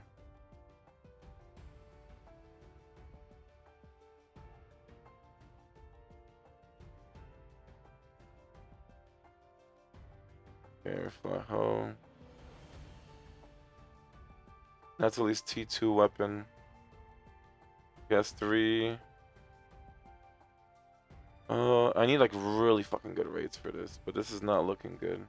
Speaker 1: Okay, fly home. That's at least T2 weapon. Guess 3. I need like really fucking good rates for this, but this is not looking good.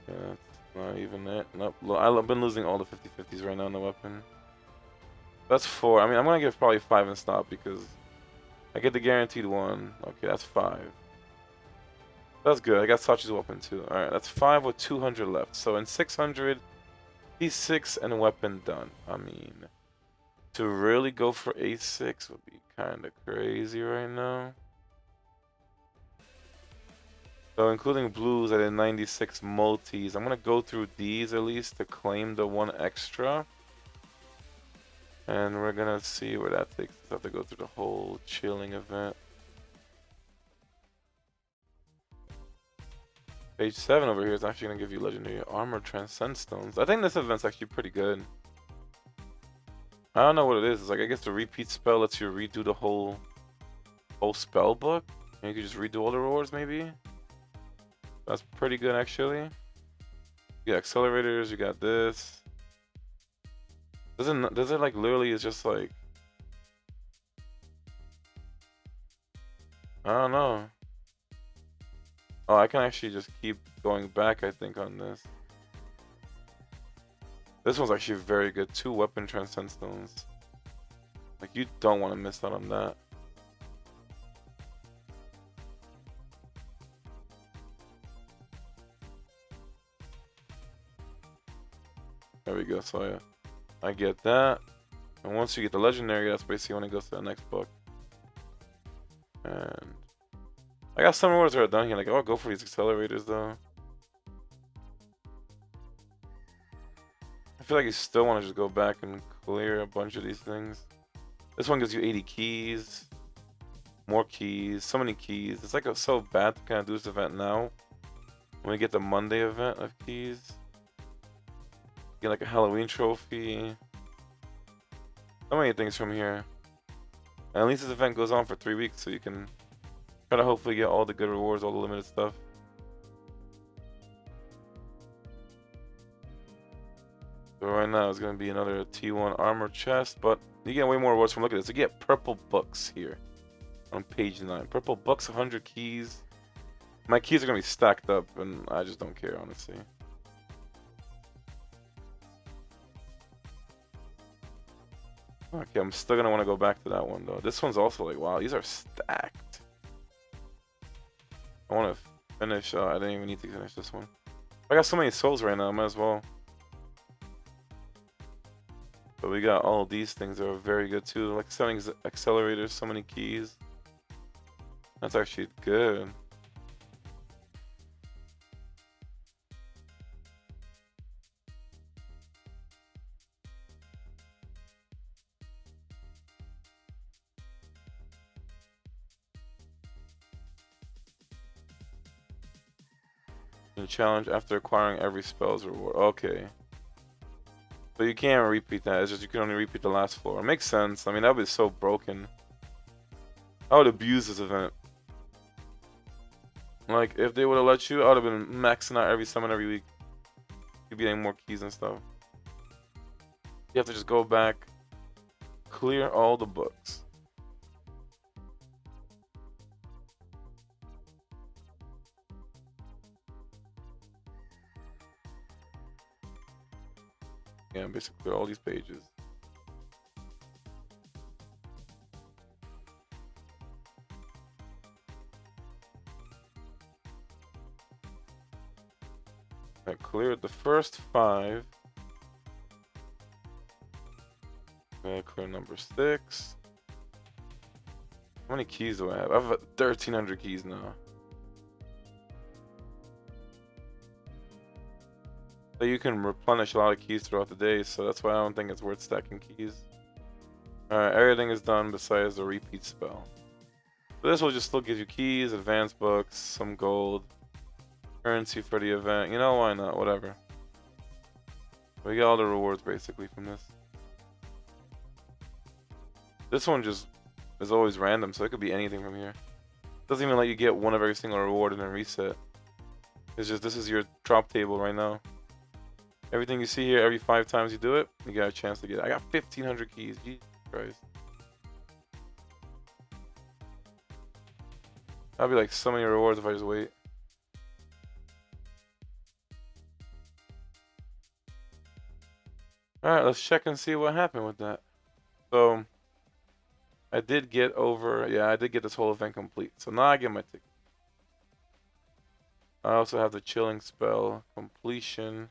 Speaker 1: Yeah, that's not even it. Nope. I've been losing all the 50/50s right now on the weapon. That's 4. I mean, I'm gonna give probably 5 and stop because I get the guaranteed 1. Okay, that's 5. That's good. I got Sachi's weapon too. Alright, that's 5 with 200 left. So in 600, P6 and weapon done. I mean, to really go for A6 would be kind of crazy right now. So including blues, I did 96 multis. I'm gonna go through these at least to claim the 1 extra. And we're gonna see where that takes us. I have to go through the whole chilling event. Page 7 over here is actually gonna give you legendary armor transcend stones. I think this event's actually pretty good. I don't know what it is. It's like I guess the repeat spell lets you redo the whole spell book. And you can just redo all the rewards maybe. That's pretty good actually. You got accelerators, you got this. Does it like literally is just like I don't know. Oh, I can actually just keep going back, I think, on this. This one's actually very good. 2 weapon transcend stones. Like, you don't want to miss out on that. There we go, so I get that. And once you get the legendary, that's basically when it goes to the next book. And I got some rewards that are done here. Like, oh, go for these accelerators, though. I feel like you still want to just go back and clear a bunch of these things. This one gives you 80 keys. More keys. So many keys. It's like so bad to kind of do this event now. When we get the Monday event of keys. Get like a Halloween trophy. So many things from here. And at least this event goes on for 3 weeks, so you can try to hopefully get all the good rewards, all the limited stuff. So right now it's gonna be another T1 armor chest, but you get way more rewards from looking at this. You get purple books here on page 9. Purple books, 100 keys. My keys are gonna be stacked up, and I just don't care, honestly. Okay, I'm still gonna want to go back to that one though. This one's also like, wow, these are stacked. I want to finish. I didn't even need to finish this one. I got so many souls right now, I might as well. But we got all of these things that are very good too, like selling accelerators, so many keys. That's actually good. And challenge after acquiring every spell's reward. Okay. But you can't repeat that. It's just you can only repeat the last floor. It makes sense. I mean, that would be so broken. I would abuse this event. Like, if they would have let you, I would have been maxing out every summon every week. You'd be getting more keys and stuff. You have to just go back, clear all the books. Yeah, basically all these pages. I cleared the first 5. Okay, clear number 6. How many keys do I have? I have 1,300 keys now. So you can replenish a lot of keys throughout the day, so that's why I don't think it's worth stacking keys. Alright, everything is done besides the repeat spell. So this will just still give you keys, advanced books, some gold, currency for the event. You know, why not? Whatever. We get all the rewards basically from this. This one just is always random, so it could be anything from here. Doesn't even let you get one of every single reward and then reset. It's just, this is your drop table right now. Everything you see here, every 5 times you do it, you got a chance to get it. I got 1,500 keys. Jesus Christ. That'd be like so many rewards if I just wait. Alright, let's check and see what happened with that. So, I did get over, yeah, I did get this whole event complete. So now I get my ticket. I also have the chilling spell completion.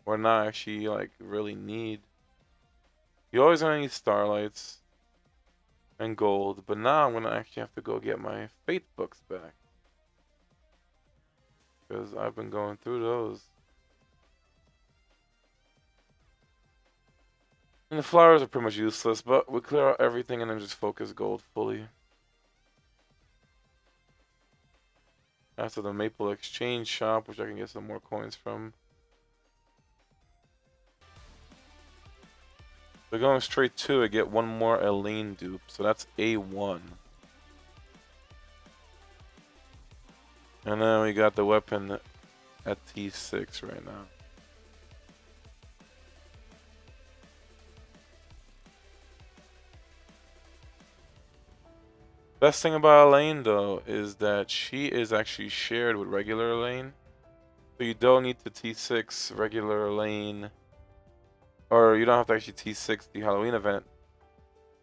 Speaker 1: Or not actually like really need. You always gonna need starlights and gold, but now I'm gonna actually have to go get my fate books back. Because I've been going through those. And the flowers are pretty much useless, but we clear out everything and then just focus gold fully. After the Maple Exchange shop, which I can get some more coins from. We're going straight to it, get one more Elaine dupe, so that's A1. And then we got the weapon at T6 right now. Best thing about Elaine though is that she is actually shared with regular Elaine. So you don't need the T6 regular Elaine, or you don't have to actually T6 the Halloween event.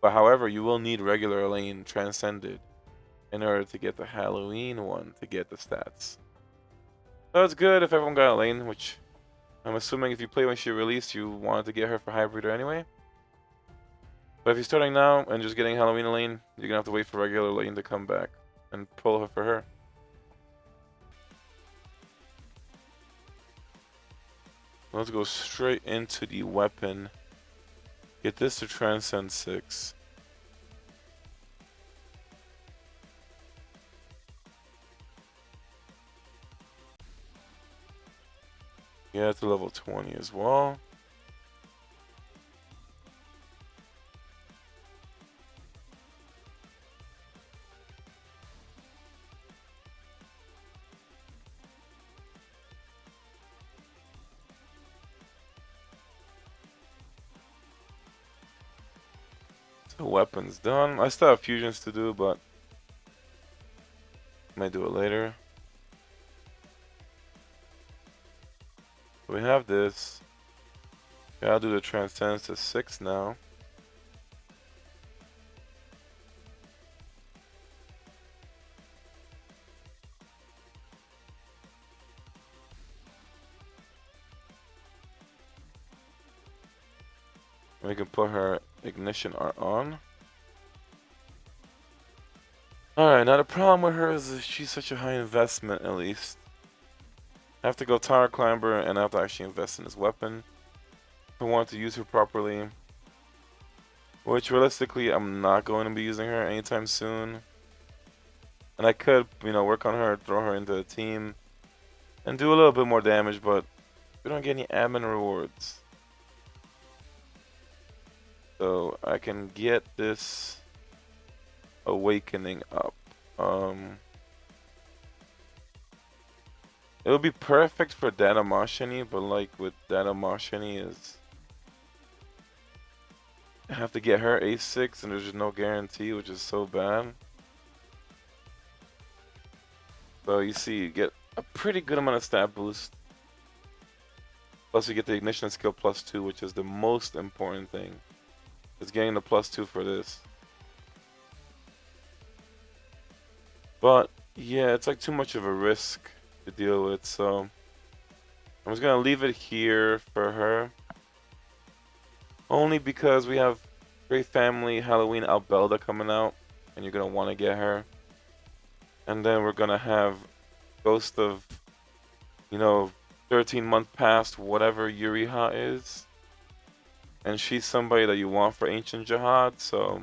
Speaker 1: But however, you will need regular Elaine Transcended in order to get the Halloween one to get the stats. So it's good if everyone got Elaine, which I'm assuming if you play when she released, you wanted to get her for Hybridor anyway. But if you're starting now and just getting Halloween Elaine, you're gonna have to wait for regular Elaine to come back and pull her for her. Let's go straight into the weapon. Get this to Transcend 6. Yeah, to level 20 as well. The weapon's done. I still have fusions to do, but I might do it later. We have this. Gotta do the transcends to 6 now. We can put her ignition art on. Alright, now the problem with her is that she's such a high investment, at least. I have to go tower climber, and I have to actually invest in this weapon if I want to use her properly. Which, realistically, I'm not going to be using her anytime soon. And I could, you know, work on her, throw her into the team, and do a little bit more damage, but we don't get any admin rewards. So I can get this awakening up. It would be perfect for Data Mashchenny, but like with Data Mashchenny is I have to get her A6 and there's just no guarantee, which is so bad. So you see, you get a pretty good amount of stat boost. Plus you get the ignition skill +2, which is the most important thing. Is getting the +2 for this. But yeah, it's like too much of a risk to deal with, so I'm just gonna leave it here for her. Only because we have Great Family Halloween Albelda coming out, and you're gonna want to get her. And then we're gonna have Ghost of, you know, 13-month past, whatever Yuriha is. And she's somebody that you want for Ancient Jahad, so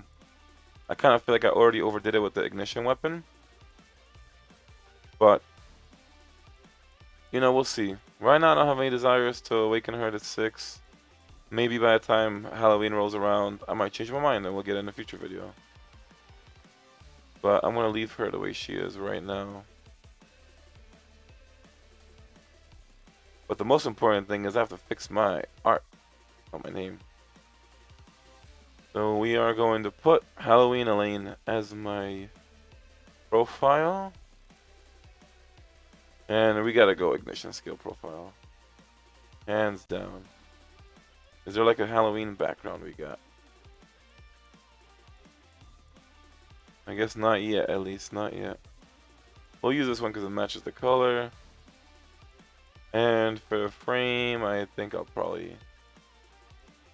Speaker 1: I kind of feel like I already overdid it with the ignition weapon. But, you know, we'll see. Right now I don't have any desires to awaken her to 6. Maybe by the time Halloween rolls around, I might change my mind and we'll get in a future video. But I'm going to leave her the way she is right now. But the most important thing is I have to fix my art on my name. So we are going to put Halloween Elaine as my profile. And we gotta go ignition skill profile. Hands down. Is there like a Halloween background we got? I guess not yet, at least not yet. We'll use this one because it matches the color. And for the frame, I think I'll probably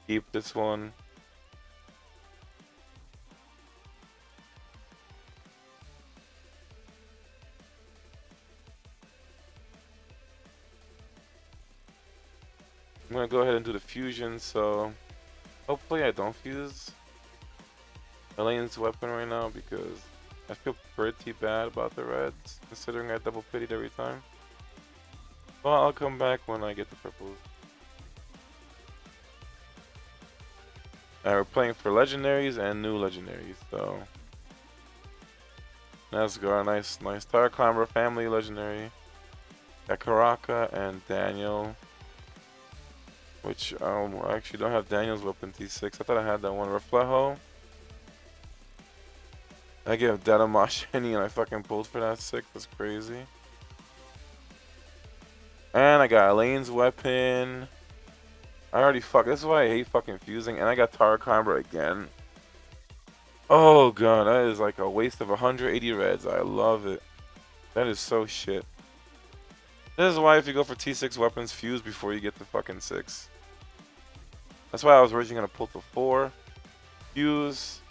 Speaker 1: keep this one. I'm gonna go ahead and do the fusion, so hopefully I don't fuse Elaine's weapon right now because I feel pretty bad about the reds, considering I double pitied every time. Well, I'll come back when I get the purples. We're playing for legendaries and new legendaries, so let's go. Our nice Tower Climber family legendary. Got Karaka and Daniel. Which I actually don't have Daniel's weapon T6. I thought I had that one. Reflejo. I gave Data Mashchenny and I fucking pulled for that 6. That's crazy. And I got Elaine's weapon. I already This is why I hate fucking fusing. And I got Tower Climber again. Oh god, that is like a waste of 180 reds. I love it. That is so shit. This is why if you go for T6 weapons, fuse before you get to fucking 6. That's why I was originally gonna pull to 4, fuse,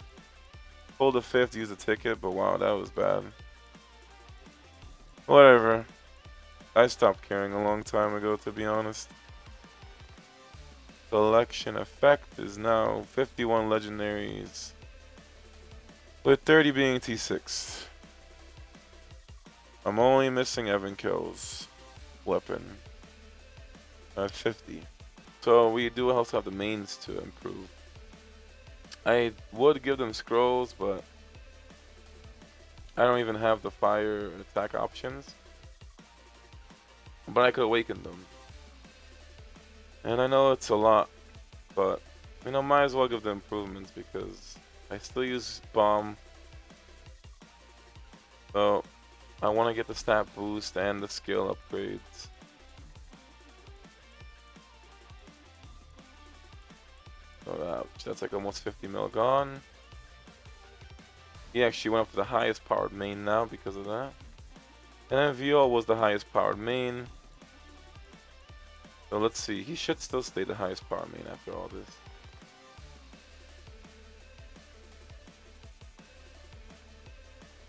Speaker 1: pull the 5th, use the ticket, but wow, that was bad. Whatever. I stopped caring a long time ago, to be honest. Selection effect is now 51 legendaries, with 30 being T6. I'm only missing Evan Kill's weapon at 50. So we do also have the mains to improve. I would give them scrolls, but I don't even have the fire attack options. But I could awaken them. And I know it's a lot, but you know, might as well give the improvements because I still use bomb. So I want to get the stat boost and the skill upgrades. So that's like almost 50 mil gone. He actually went up to the highest powered main now because of that. And then Viole was the highest powered main. So let's see, he should still stay the highest powered main after all this.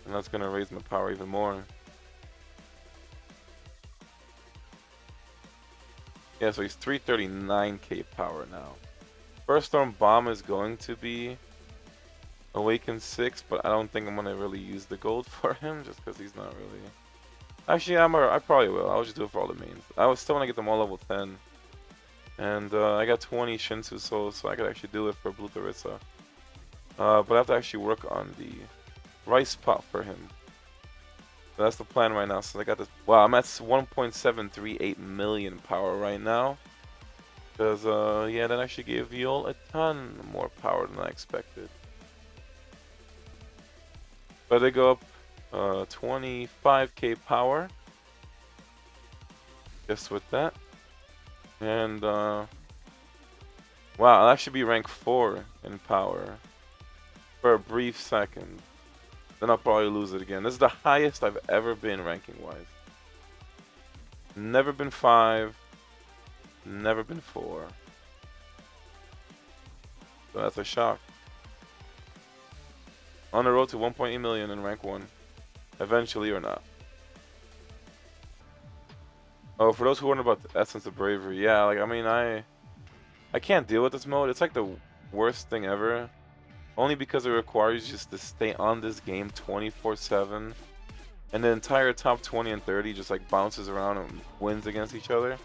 Speaker 1: And that's gonna raise my power even more. Yeah, so he's 339k power now. First Storm Bomb is going to be Awaken 6, but I don't think I'm gonna really use the gold for him just because he's not really. Actually, I probably will. I'll just do it for all the mains. I was still want to get them all level 10. And I got 20 Shinsu souls, so I could actually do it for Blue Tharissa. But I have to actually work on the rice pot for him. So that's the plan right now. So I got this. Wow, I'm at 1.738 million power right now. Because, yeah, that actually gave Viole a ton more power than I expected. But they go up 25k power. Just with that. And, wow, I'll actually be rank 4 in power for a brief second. Then I'll probably lose it again. This is the highest I've ever been ranking-wise. Never been 5. Never been 4. So that's a shock. On the road to 1.8 million in rank 1. Eventually or not. Oh, for those who wonder about the essence of bravery, yeah, like, I mean, I can't deal with this mode. It's like the worst thing ever. Only because it requires you just to stay on this game 24/7. And the entire top 20 and 30 just like bounces around and wins against each other.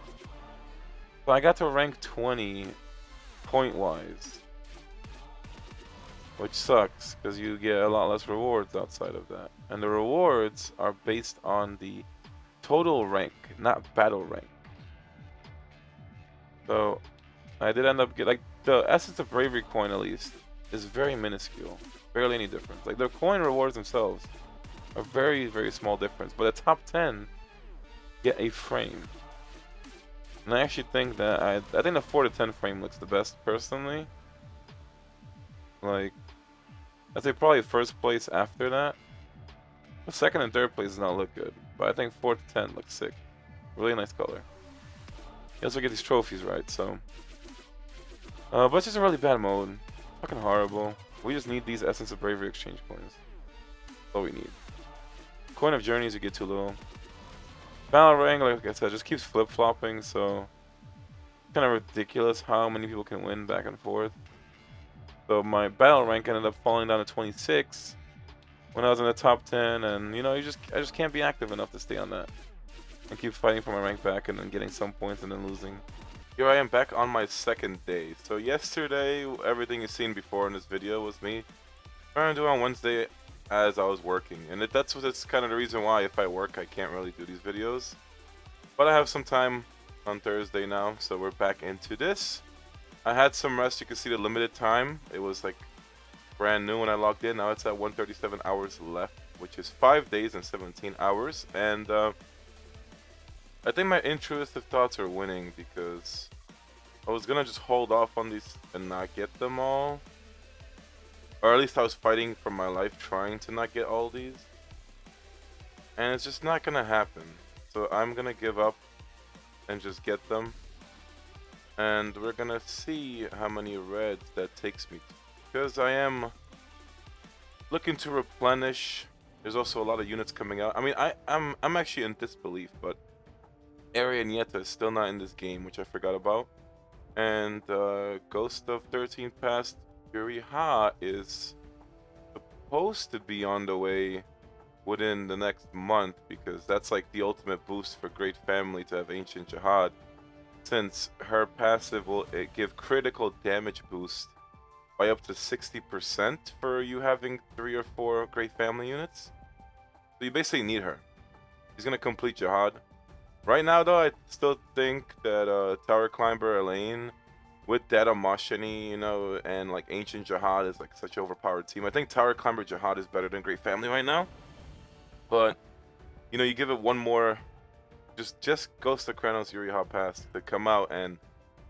Speaker 1: So I got to rank 20 point-wise. Which sucks, because you get a lot less rewards outside of that. And the rewards are based on the total rank, not battle rank. So I did end up getting, like, the essence of bravery coin at least is very minuscule. Barely any difference. Like, the coin rewards themselves are very, very small difference. But the top 10 get a frame. And I actually think that, I think the 4 to 10 frame looks the best, personally. Like, I'd say probably first place after that. The second and third place does not look good. But I think 4 to 10 looks sick. Really nice color. You also get these trophies right, so. But it's just a really bad mode. Fucking horrible. We just need these Essence of Bravery exchange coins. That's all we need. Coin of Journeys, you get too little. Battle rank, like I said, just keeps flip-flopping, so. Kind of ridiculous how many people can win back and forth. So my battle rank ended up falling down to 26 when I was in the top 10, and you know, I just can't be active enough to stay on that. I keep fighting for my rank back and then getting some points and then losing. Here I am back on my second day. So yesterday, everything you've seen before in this video was me trying to do on Wednesday as I was working. And that's kind of the reason why if I work, I can't really do these videos. But I have some time on Thursday now, so we're back into this. I had some rest. You can see the limited time. It was like brand new when I logged in. Now it's at 137 hours left, which is 5 days and 17 hours. And I think my intrusive thoughts are winning because I was gonna just hold off on these and not get them all. Or at least I was fighting for my life trying to not get all these. And it's just not gonna happen. So I'm gonna give up and just get them. And we're gonna see how many reds that takes me to. Because I am looking to replenish. There's also a lot of units coming out. I mean, I'm actually in disbelief, but Area Nieta is still not in this game, which I forgot about. And Ghost of 13 Past Uriha is supposed to be on the way within the next month, because that's like the ultimate boost for Great Family to have Ancient Jahad, since her passive will give critical damage boost by up to 60% for you having 3 or 4 Great Family units. So you basically need her. She's gonna complete Jahad. Right now, though, I still think that Tower Climber Elaine with Data Mashchenny, you know, and like Ancient Jahad is like such an overpowered team. I think Tower Climber Jahad is better than Great Family right now. But you know, you give it one more, just Ghost of Kranos Yuri Hot Pass to come out, and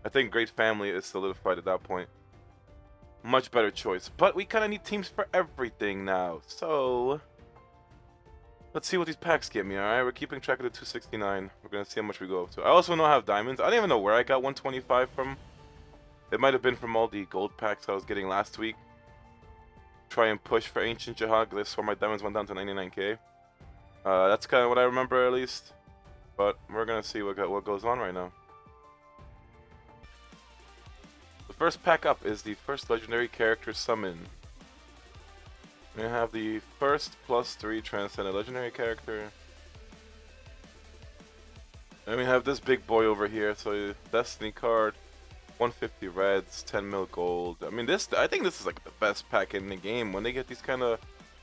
Speaker 1: I think Great Family is solidified at that point. Much better choice. But we kind of need teams for everything now, so let's see what these packs get me. All right, we're keeping track of the 269. We're gonna see how much we go up to. I also don't have diamonds. I don't even know where I got 125 from. It might have been from all the gold packs I was getting last week. Try and push for Ancient Jahad. That's where my diamonds went down to 99k. That's kind of what I remember at least. But we're gonna see what goes on right now. The first pack up is the first legendary character summon. We have the first +3 Transcending legendary character. And we have this big boy over here. So Destiny card. 150 reds, 10 mil gold. I mean, I think this is like the best pack in the game. When they get these kind of,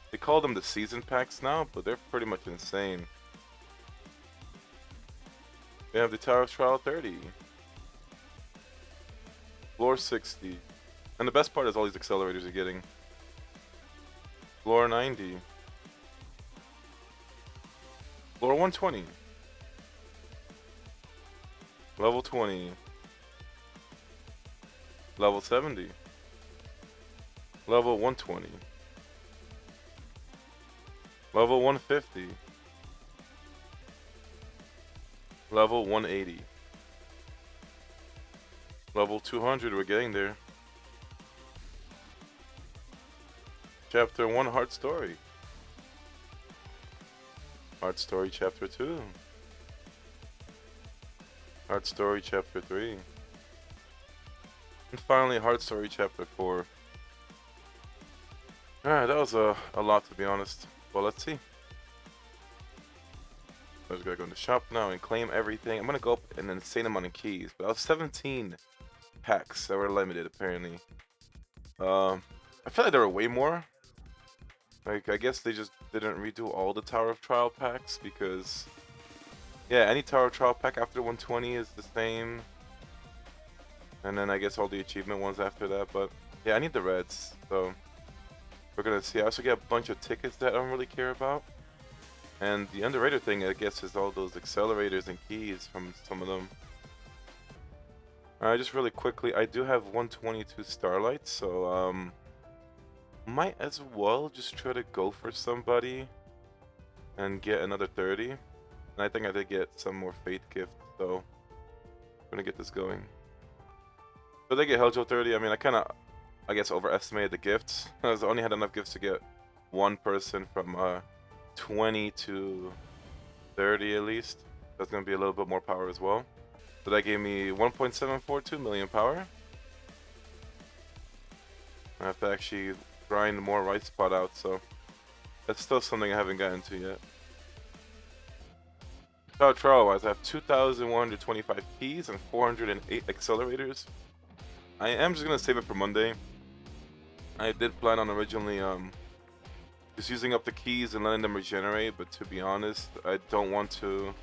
Speaker 1: they call them the season packs now, but they're pretty much insane. We have the Tower of Trial 30, floor 60, and the best part is all these accelerators you're getting. Floor 90, floor 120, level 20. Level 70, level 120, level 150, level 180, level 200, we're getting there. Chapter 1 Heart Story. Heart Story Chapter 2. Heart Story Chapter 3. And finally, Heart Story Chapter 4. Alright, that was a lot to be honest. Well, let's see. I'm just gonna go in the shop now and claim everything. I'm gonna go up an insane amount of keys, but I have 17 packs that were limited apparently. I feel like there were way more. Like, I guess they just didn't redo all the Tower of Trial packs because, yeah, any Tower of Trial pack after 120 is the same. And then I guess all the achievement ones after that, but yeah, I need the reds, so we're gonna see. I also get a bunch of tickets that I don't really care about. And the underrated thing, I guess, is all those accelerators and keys from some of them. Alright, just really quickly, I do have 122 starlights, so might as well just try to go for somebody and get another 30. And I think I did get some more Fate gifts, so I'm gonna get this going. So they get Helljo 30. I mean, I guess overestimated the gifts. I only had enough gifts to get one person from 20 to 30 at least. That's gonna be a little bit more power as well. So that gave me 1.742 million power. I have to actually grind more right spot out, so that's still something I haven't gotten to yet. Trial wise, I have 2,125 keys and 408 accelerators. I am just gonna save it for Monday. I did plan on originally just using up the keys and letting them regenerate, but to be honest, I don't want to.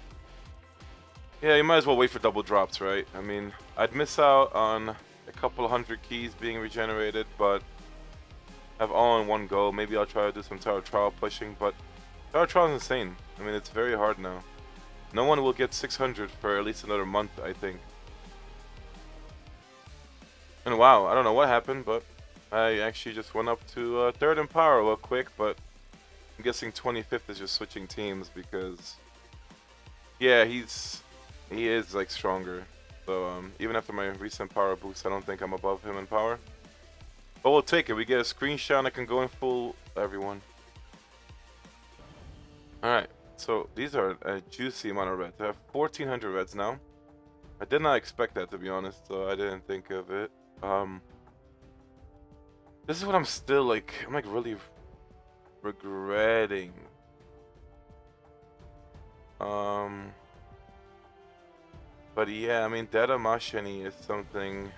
Speaker 1: Yeah, you might as well wait for double drops, right? I mean, I'd miss out on a couple hundred keys being regenerated, but have all in one go. Maybe I'll try to do some Tower Trial pushing, but Tower Trial is insane. I mean, it's very hard now. No one will get 600 for at least another month, I think. And wow, I don't know what happened, but I actually just went up to 3rd in power real quick, but I'm guessing 25th is just switching teams because, yeah, he is like stronger. So even after my recent power boost, I don't think I'm above him in power. But we'll take it. We get a screenshot and I can go in full everyone. Alright, so these are a juicy amount of reds. I have 1,400 reds now. I did not expect that, to be honest, so I didn't think of it. This is what I'm still like, I'm like really regretting. But yeah, I mean, Data Mashchenny is something.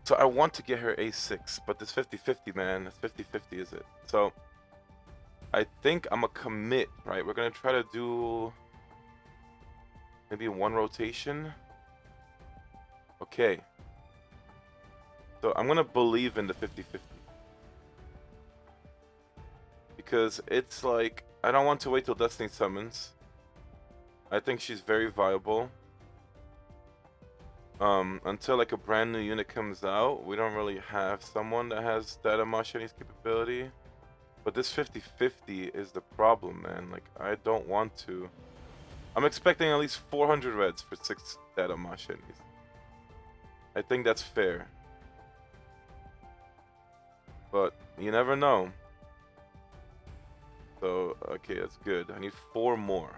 Speaker 1: So I want to get her A6, but this 50-50, man, it's 50-50, is it? So I think I'm gonna commit, right? We're gonna try to do Maybe one rotation. Okay. So I'm gonna believe in the 50-50. Because it's like, I don't want to wait till Destiny summons. I think she's very viable. Until like a brand new unit comes out, we don't really have someone that has Data Mashchenny's capability. But this 50-50 is the problem, man. Like, I don't want to. I'm expecting at least 400 reds for 6 Data Mashchennies. I think that's fair. But you never know. So, okay, that's good. I need 4 more.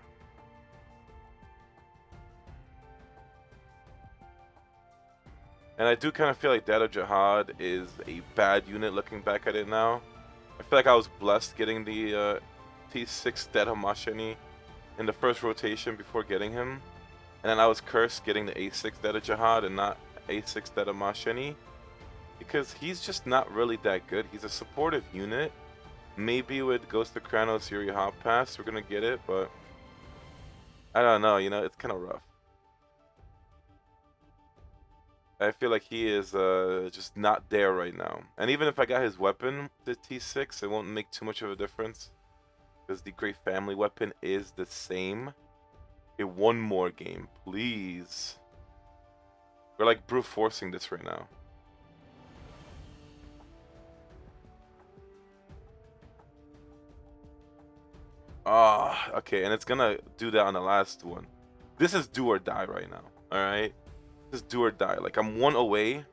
Speaker 1: And I do kind of feel like Data Jahad is a bad unit looking back at it now. I feel like I was blessed getting the T6 Data Mashchenny in the first rotation before getting him. And then I was cursed getting the A6 Data Jahad and not A6 Data Mashchenny. Because he's just not really that good. He's a supportive unit. Maybe with Ghost of Kranos Yuri Hop Pass, we're going to get it, but I don't know, you know, it's kind of rough. I feel like he is just not there right now. And even if I got his weapon, the T6, it won't make too much of a difference. Because the Great Family weapon is the same. Okay, one more game, please. We're like brute forcing this right now. Ah, okay, and it's gonna do that on the last one. This is do or die right now, alright? This is do or die. Like, I'm 1 away.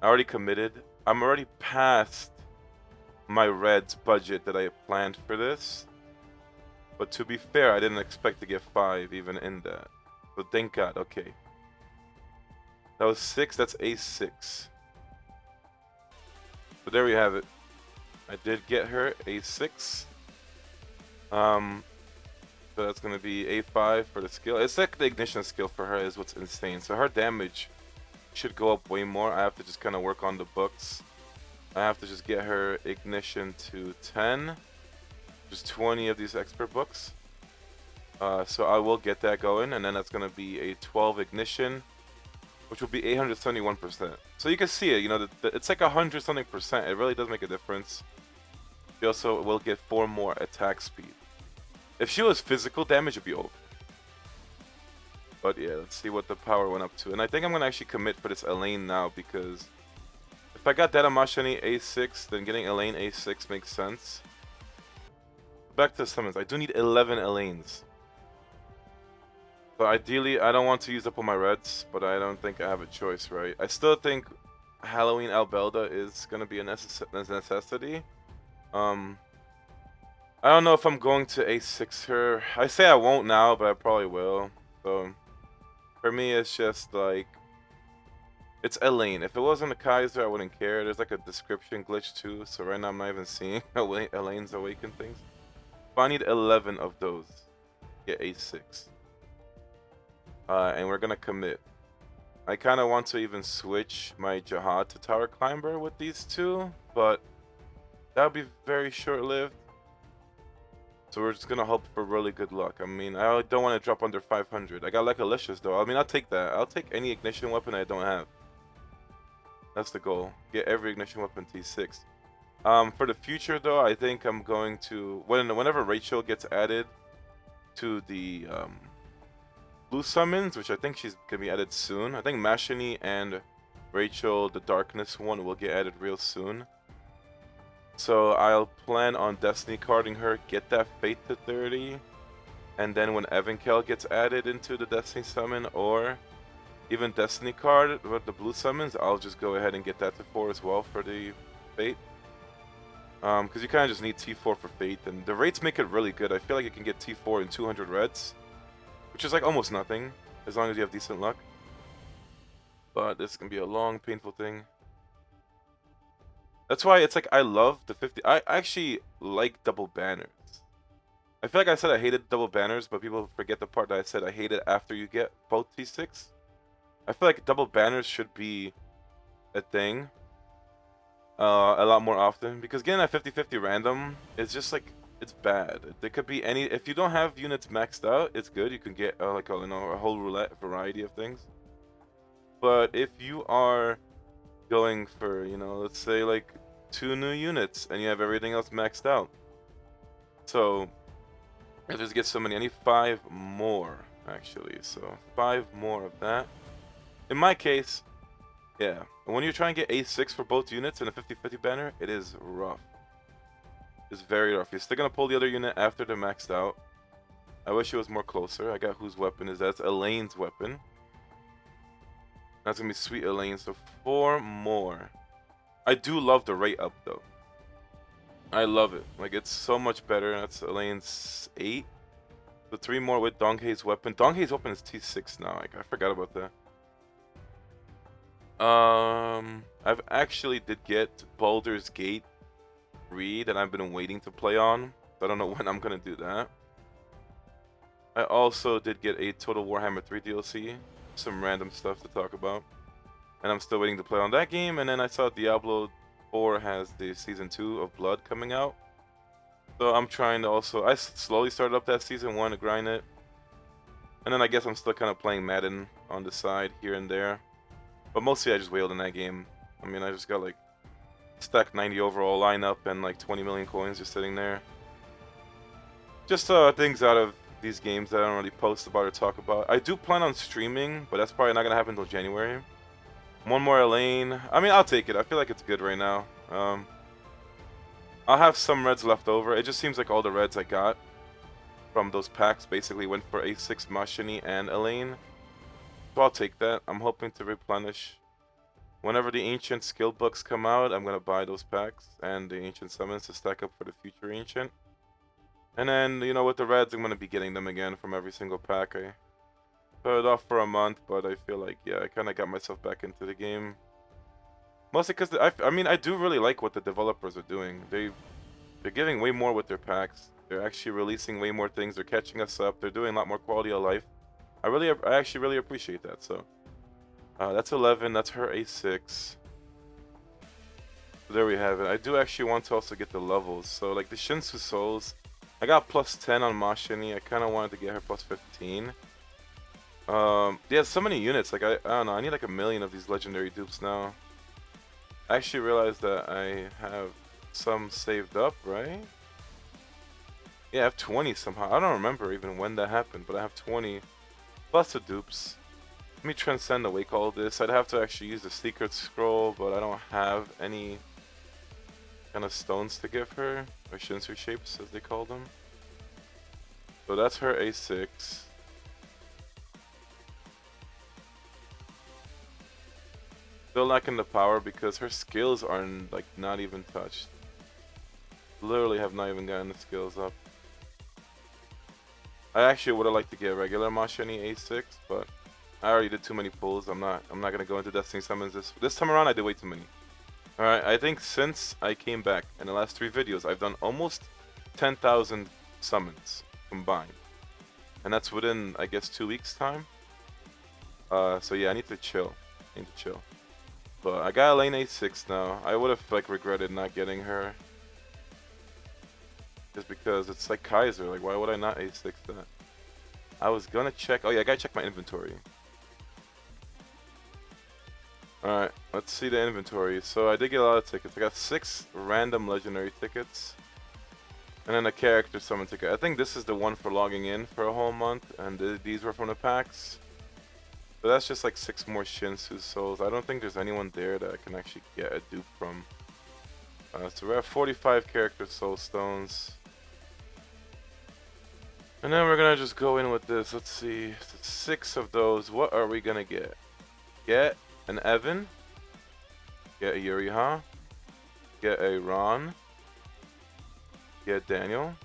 Speaker 1: I already committed. I'm already past my Reds budget that I planned for this. But to be fair, I didn't expect to get 5 even in that. So thank God, okay. That was 6, that's A6. So there we have it. I did get her A6. So that's gonna be A5 for the skill. It's like the ignition skill for her is what's insane. So her damage should go up way more. I have to just kind of work on the books. I have to just get her ignition to 10. Just 20 of these expert books. So I will get that going, and then that's gonna be a 12 ignition, which will be 871%. So you can see it, you know, it's like 100 something percent. It really does make a difference. She also will get 4 more attack speed. If she was physical damage, it'd be over. But yeah, let's see what the power went up to. And I think I'm gonna actually commit for this Elaine now, because if I got Data Mashchenny A6, then getting Elaine A6 makes sense. Back to the summons. I do need 11 Elaines. So ideally, I don't want to use up all my reds, but I don't think I have a choice, right? I still think Halloween Albelda is gonna be a necessity. I don't know if I'm going to A6 her. I say I won't now, but I probably will. So for me, it's just like, it's Elaine. If it wasn't a Kaizer, I wouldn't care. There's like a description glitch too, so right now I'm not even seeing Elaine's awaken things. But I need 11 of those. Get A6. And we're gonna commit. I kind of want to even switch my Jahad to Tower Climber with these two, but that would be very short-lived. So we're just gonna hope for really good luck. I mean, I don't want to drop under 500. I got like Alicia's though. I mean, I'll take that. I'll take any ignition weapon I don't have. That's the goal. Get every ignition weapon T6. For the future though, I think I'm going to whenever Rachel gets added to the blue summons, which I think she's gonna be added soon. I think Maschenny and Rachel, the Darkness one, will get added real soon. So I'll plan on Destiny carding her, get that Fate to 30, and then when Evankel gets added into the Destiny summon, or even Destiny card with the blue summons, I'll just go ahead and get that to 4 as well for the Fate. Because you kind of just need T4 for Fate, and the rates make it really good. I feel like you can get T4 in 200 reds, which is like almost nothing, as long as you have decent luck. But this is going to be a long, painful thing. That's why it's like I love the 50. I actually like double banners. I feel like I said I hated double banners, but people forget the part that I said I hate it after you get both T6. I feel like double banners should be a thing a lot more often, because getting that 50-50 random is just like, it's bad. There could be any. If you don't have units maxed out, it's good. You can get like a, a whole roulette variety of things. But if you are going for, let's say like 2 new units and you have everything else maxed out. So if this gets so many, I need 5 more actually. So 5 more of that. In my case, yeah. When you're trying to get A6 for both units in a 50-50 banner, it is rough. It's very rough. You're still gonna pull the other unit after they're maxed out. I wish it was more closer. I got whose weapon is that? It's Elaine's weapon. That's gonna be sweet Elaine. So 4 more. I do love the rate up though. I love it. Like it's so much better. That's Elaine's 8. So 3 more with Donghei's weapon. Donghei's weapon is T6 now. Like I forgot about that. I've actually did get Baldur's Gate 3 that I've been waiting to play on. I don't know when I'm gonna do that. I also did get a Total Warhammer 3 DLC. Some random stuff to talk about. And I'm still waiting to play on that game. And then I saw Diablo 4 has the Season 2 of Blood coming out. So I'm trying to also... I slowly started up that Season 1 to grind it. And then I guess I'm still kind of playing Madden on the side here and there. But mostly I just wailed in that game. I mean, I just got like stacked 90 overall lineup and like 20 million coins just sitting there. Just things out of these games that I don't really post about or talk about. I do plan on streaming, but that's probably not gonna happen until January. 1 more Elaine. I mean, I'll take it. I feel like it's good right now. I'll have some reds left over. It just seems like all the reds I got from those packs basically went for A6 Maschenny and Elaine. So I'll take that. I'm hoping to replenish. Whenever the ancient skill books come out, I'm gonna buy those packs and the ancient summons to stack up for the future ancient. And then, with the reds, I'm gonna be getting them again from every single pack. I put it off for a month, but I feel like, yeah, I kind of got myself back into the game. Mostly because, I mean, I do really like what the developers are doing. They're giving way more with their packs. They're actually releasing way more things. They're catching us up. They're doing a lot more quality of life. I actually really appreciate that. So that's 11. That's her A6. So there we have it. I do actually want to also get the levels. So like the Shinsu Souls, I got plus 10 on Maschenny. I kind of wanted to get her plus 15. Yeah, so many units. Like I don't know. I need like a million of these legendary dupes now. I actually realized that I have some saved up, right? Yeah, I have 20 somehow. I don't remember even when that happened, but I have 20 plus the dupes. Let me transcend awake all this. I'd have to actually use the secret scroll, but I don't have any kind of stones to give her, or Shinsu shapes as they call them. So that's her A6. Still lacking the power because her skills are like not even touched. Literally have not even gotten the skills up. I actually would have liked to get regular Maschenny A6, but I already did too many pulls. I'm not gonna go into Destiny summons this time around. I did way too many. All right, I think since I came back in the last 3 videos, I've done almost 10,000 summons combined, and that's within I guess 2 weeks time. So yeah, I need to chill. But I got Elaine A6 now. I would have like regretted not getting her. Just because it's like Kaizer, like why would I not A6 that? I was gonna check, oh yeah, I gotta check my inventory. Alright, let's see the inventory. So I did get a lot of tickets. I got 6 random legendary tickets. And then a character summon ticket. I think this is the one for logging in for a whole month. And these were from the packs. So that's just like 6 more Shinsu souls. I don't think there's anyone there that I can actually get a dupe from. So we have 45 character soul stones. And then we're gonna just go in with this. Let's see, 6 of those. What are we gonna get? Get an Evan. Get a Yuriha. Get a Ron. Get Daniel.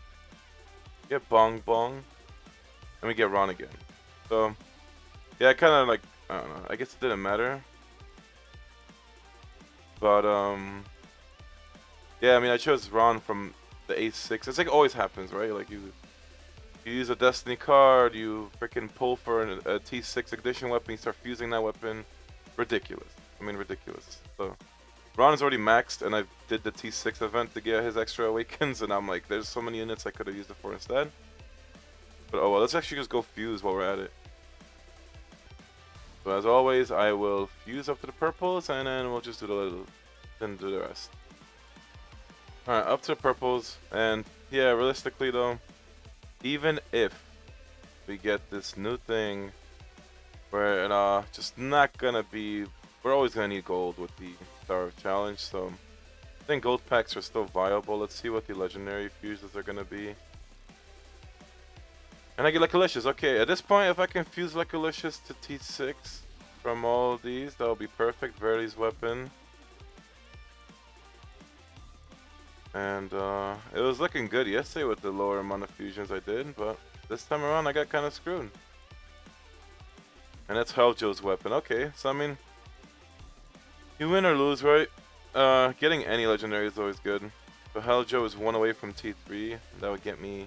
Speaker 1: Get Bong Bong. And we get Ron again. So, yeah, I kind of like, I don't know. I guess it didn't matter. But, yeah, I mean, I chose Ron from the A6. It's like always happens, right? Like, you use a Destiny card, you freaking pull for a T6 ignition weapon, you start fusing that weapon. Ridiculous. I mean, ridiculous. So, Ron is already maxed, and I did the T6 event to get his extra awakens, and I'm like, there's so many units I could have used it for instead. But oh well, let's actually just go fuse while we're at it. So as always, I will fuse up to the purples, and then we'll just do the rest. Alright, up to the purples, and yeah, realistically though, even if we get this new thing, we're just not gonna be. We're always gonna need gold with the Tower of Challenge, so I think gold packs are still viable. Let's see what the legendary fuses are gonna be. And I get Lechalicious. Okay, at this point, if I can fuse Lechalicious to T6 from all of these, that would be perfect. Verity's weapon. And it was looking good yesterday with the lower amount of fusions I did, but this time around I got kind of screwed. And that's Helljoe's weapon. Okay, so I mean, you win or lose, right? Getting any legendary is always good. So Helljoe is one away from T3. That would get me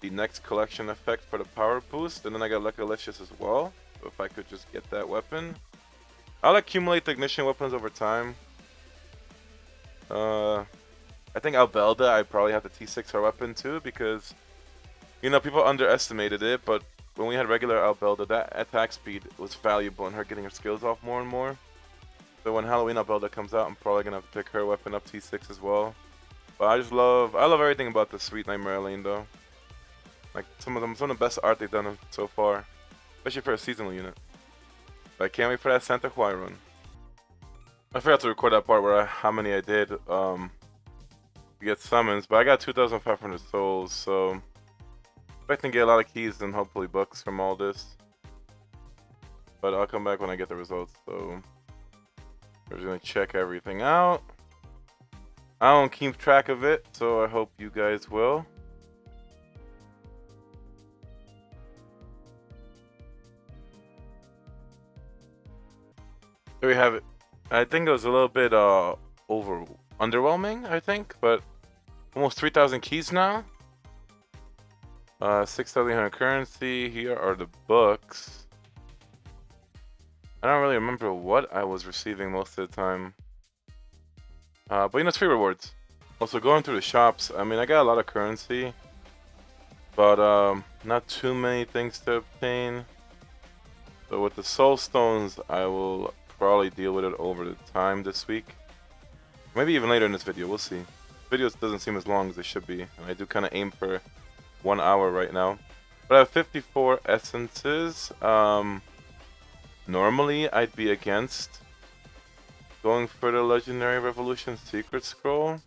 Speaker 1: the next collection effect for the power boost, and then I got Lechalicious as well. So if I could just get that weapon, I'll accumulate the ignition weapons over time. I think Albelda, I probably have the T6 her weapon too, because you know people underestimated it, but when we had regular Albelda, that attack speed was valuable in her getting her skills off more and more. So when Halloween Albelda comes out, I'm probably gonna have to pick her weapon up T6 as well. But I love everything about the Sweet Nightmare Elaine though. Like some of the best art they've done so far, especially for a seasonal unit. But I can't wait for that Santa Juan run. I forgot to record that part where how many I did to get summons, but I got 2,500 souls, so I can get a lot of keys and hopefully books from all this. But I'll come back when I get the results, so we're just gonna check everything out. I don't keep track of it, so I hope you guys will. There we have it. I think it was a little bit underwhelming, I think, but almost 3,000 keys now. 6,800 currency. Here are the books. I don't really remember what I was receiving most of the time. But you know, it's free rewards. Also, going through the shops, I mean, I got a lot of currency, but not too many things to obtain. So with the soul stones, I will probably deal with it over the time this week. Maybe even later in this video, we'll see. Videos doesn't seem as long as they should be, and I do kind of aim for 1 hour right now. But I have 54 essences. Normally I'd be against going for the Legendary Revolution Secret Scroll,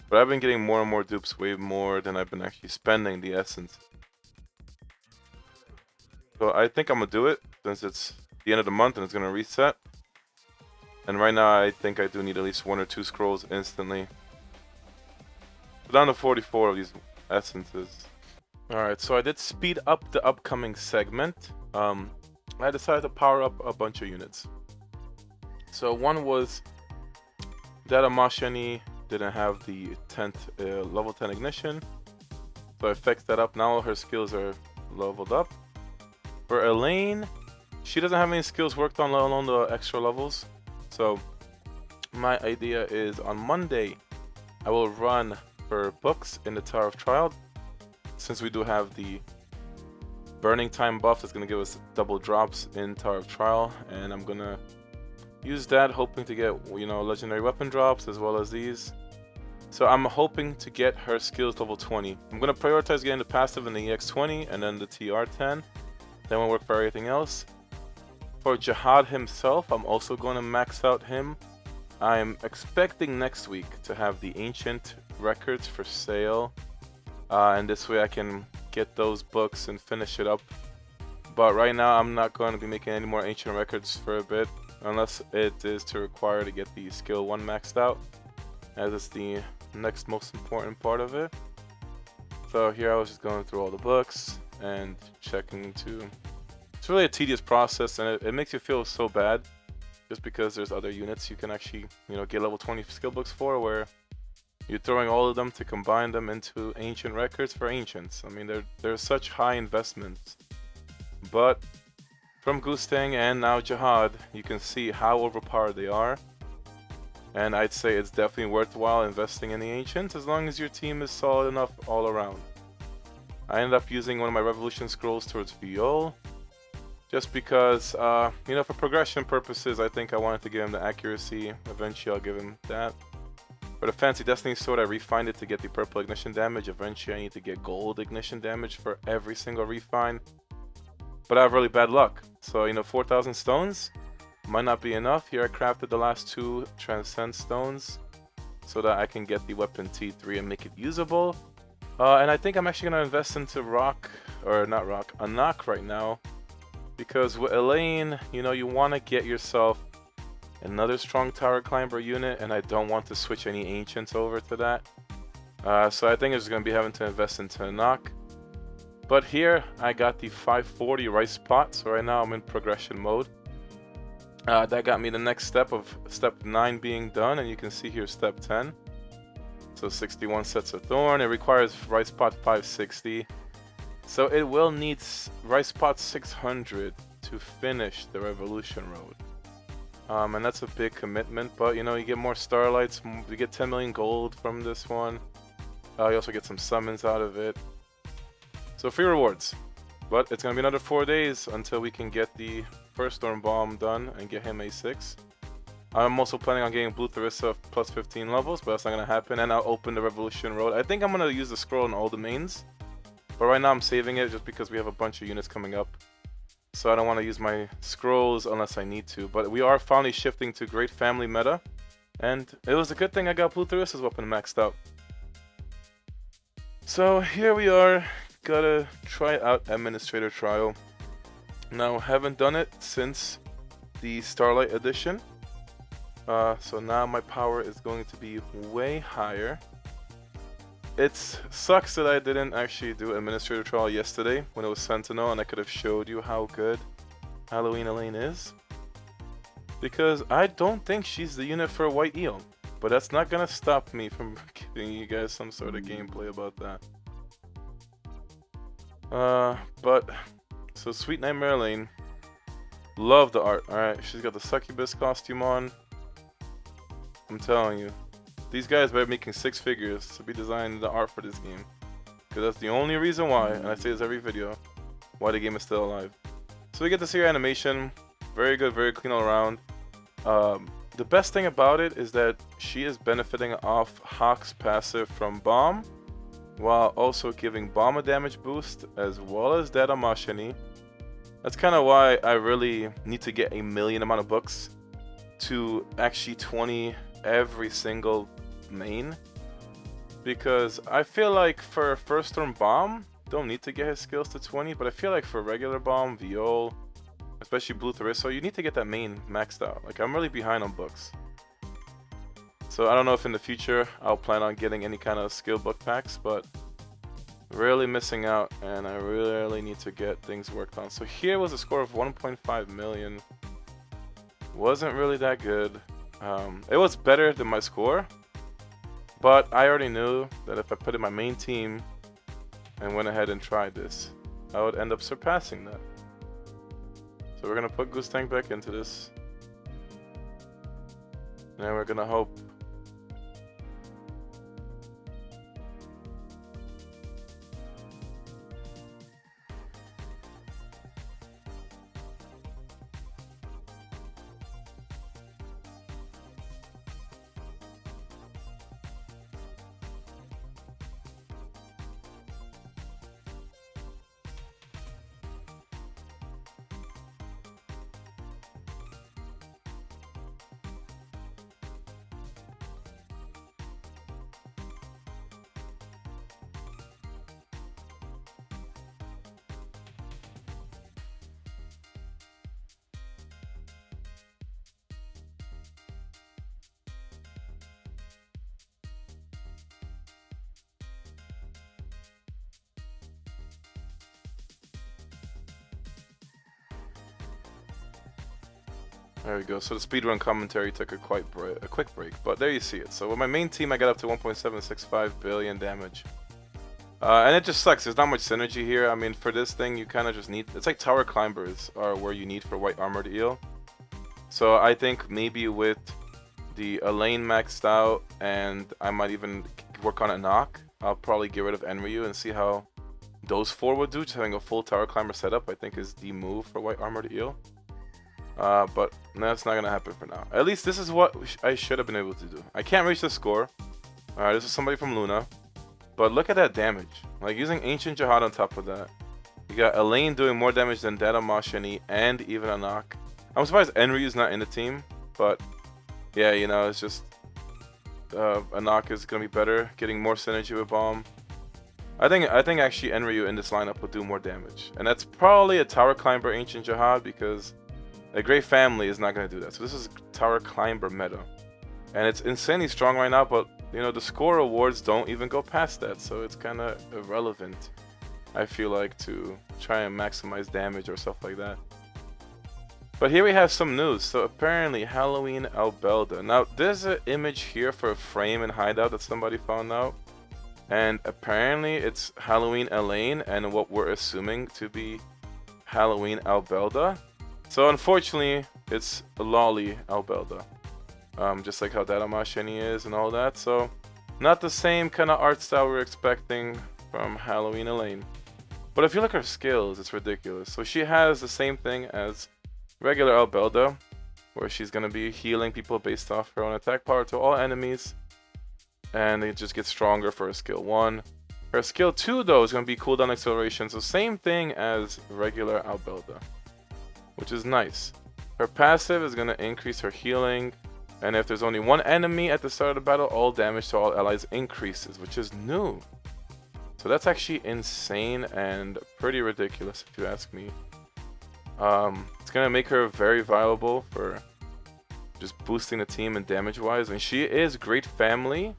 Speaker 1: but I've been getting more and more dupes, way more than I've been actually spending the essence. So I think I'm gonna do it since it's the end of the month and it's gonna reset. And right now I think I do need at least 1 or 2 scrolls instantly. So down to 44 of these essences. Alright, so I did speed up the upcoming segment. I decided to power up a bunch of units. So one was Data Mashchenny didn't have the 10th level 10 ignition, so I fixed that up. Now her skills are leveled up. For Elaine, she doesn't have any skills worked on, let alone the extra levels. So my idea is on Monday I will run for books in the Tower of Trial, since we do have the burning time buff that's going to give us double drops in Tower of Trial, and I'm going to use that hoping to get, you know, legendary weapon drops as well as these. So I'm hoping to get her skills level 20. I'm going to prioritize getting the passive in the EX20 and then the TR10. Then we'll work for everything else. For Jahad himself, I'm also going to max out him. I'm expecting next week to have the ancient records for sale. And this way I can get those books and finish it up. But right now I'm not going to be making any more ancient records for a bit, unless it is to require to get the skill 1 maxed out, as it's the next most important part of it. So here I was just going through all the books and checking into. It's really a tedious process, and it makes you feel so bad, just because there's other units you can actually, you know, get level 20 skill books for, where you're throwing all of them to combine them into ancient records for ancients. I mean, they're such high investments. But from Goose Tang and now Jahad, you can see how overpowered they are. And I'd say it's definitely worthwhile investing in the Ancients as long as your team is solid enough all around. I ended up using one of my Revolution scrolls towards Viole, just because, you know, for progression purposes, I think I wanted to give him the accuracy. Eventually I'll give him that. For the Fancy Destiny Sword, I refined it to get the purple ignition damage. Eventually I need to get gold ignition damage for every single refine. But I have really bad luck. So, you know, 4,000 stones might not be enough. Here I crafted the last 2 Transcend stones so that I can get the weapon T3 and make it usable. And I think I'm actually going to invest into a knock right now. Because with Elaine, you know, you want to get yourself another strong tower climber unit, and I don't want to switch any ancients over to that. So I think I'm just going to be having to invest into a knock. But here, I got the 540 rice pot, so right now I'm in progression mode. That got me the next step of step 9 being done, and you can see here step 10. So 61 sets of thorn. It requires rice pot 560. So it will need rice pot 600 to finish the Revolution Road. And that's a big commitment, but you know, you get more starlights, you get 10 million gold from this one. You also get some summons out of it. So free rewards. But it's going to be another 4 days until we can get the first Storm Bomb done and get him A6. I'm also planning on getting Blue Tharissa plus 15 levels, but that's not going to happen. And I'll open the Revolution Road. I think I'm going to use the scroll in all domains. But right now I'm saving it just because we have a bunch of units coming up. So I don't want to use my scrolls unless I need to. But we are finally shifting to Great Family meta. And it was a good thing I got Blue Tharissa's weapon maxed out. So here we are. Gotta try out Administrator Trial. Now, haven't done it since the Starlight Edition. So now my power is going to be way higher. It sucks that I didn't actually do Administrator Trial yesterday when it was Sentinel and I could have showed you how good Halloween Elaine is. Because I don't think she's the unit for White Eel. But that's not gonna stop me from giving you guys some sort of gameplay about that. So Sweet Nightmare Elaine. Love the art. Alright, she's got the Succubus costume on. I'm telling you. These guys better be making 6 figures to be designing the art for this game. Because that's the only reason why, and I say this every video, why the game is still alive. So we get to see her animation. Very good, very clean all around. The best thing about it is that she is benefiting off Hawk's passive from Bomb, while also giving Bomb a damage boost, as well as Data Mashchenny. That's kind of why I really need to get a million amount of books to actually 20 every single main, because I feel like for First Storm Bomb, don't need to get his skills to 20, but I feel like for regular Bomb, Viole, especially Blue Tharissa, you need to get that main maxed out. Like, I'm really behind on books. So I don't know if in the future I'll plan on getting any kind of skill book packs, but really missing out, and I really need to get things worked on. So here was a score of 1.5 million. Wasn't really that good. It was better than my score, but I already knew that if I put in my main team and went ahead and tried this, I would end up surpassing that. So we're gonna put Goose Tank back into this, and we're gonna hope. There we go. So the speedrun commentary took a quick break, but there you see it. So with my main team, I got up to 1.765 billion damage. And it just sucks. There's not much synergy here. I mean, for this thing, you kind of just need... It's like tower climbers are where you need for white armored eel. So I think maybe with the Elaine maxed out, and I might even work on a knock. I'll probably get rid of Enryu and see how those 4 would do. Just having a full tower climber setup, I think, is the move for White Armored Eel. But that's not gonna happen for now. At least this is what I should have been able to do. I can't reach the score. This is somebody from Luna. But look at that damage. Like, using Ancient Jahad on top of that. You got Elaine doing more damage than Data Mashchenny and even a knock. I'm surprised Enryu's not in the team. But yeah, you know, it's just a knock is gonna be better. Getting more synergy with Bomb. I think actually Enryu in this lineup will do more damage. And that's probably a Tower Climber Ancient Jahad, because a Great Family is not going to do that. So this is Tower Climber meta. And it's insanely strong right now, but you know, the score awards don't even go past that. So it's kind of irrelevant, I feel like, to try and maximize damage or stuff like that. But here we have some news. So apparently Halloween Albelda. Now there's an image here for a frame and hideout that somebody found out. And apparently it's Halloween Elaine and what we're assuming to be Halloween Albelda. So unfortunately, it's Lolly Albelda. Just like how Data Mashchenny is and all that. So not the same kind of art style we're expecting from Halloween Elaine. But if you look at her skills, it's ridiculous. So she has the same thing as regular Albelda, where she's going to be healing people based off her own attack power to all enemies. And it just gets stronger for her skill 1. Her skill 2 though is going to be cooldown acceleration, so same thing as regular Albelda, which is nice. Her passive is going to increase her healing, and if there's only one enemy at the start of the battle, all damage to all allies increases, which is new. So that's actually insane and pretty ridiculous if you ask me. It's going to make her very viable for just boosting the team and damage wise, and she is Great Family.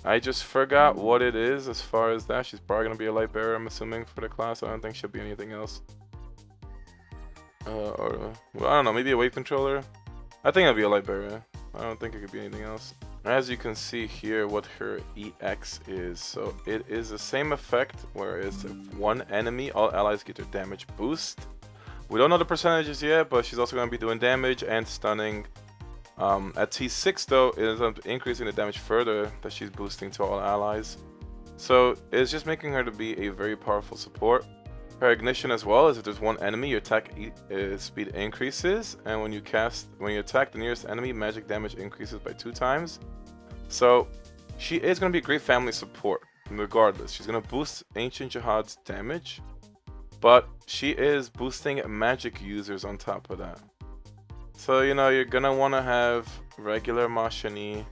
Speaker 1: I just forgot what it is as far as that. She's probably going to be a light bearer, I'm assuming, for the class. I don't think she'll be anything else. Well, I don't know, maybe a wave controller? I think it'll be a light bearer. I don't think it could be anything else. As you can see here, what her EX is. So it is the same effect, whereas if one enemy, all allies get their damage boost. We don't know the percentages yet, but she's also going to be doing damage and stunning. At T6 though, it is increasing the damage further that she's boosting to all allies. So it's just making her to be a very powerful support. Her ignition as well is if there's one enemy, your attack speed increases, and when you attack the nearest enemy, magic damage increases by 2 times. So she is going to be a Great Family support regardless. She's going to boost Ancient Jahad's damage, but she is boosting magic users on top of that. So, you know, you're gonna want to have regular Maschenny.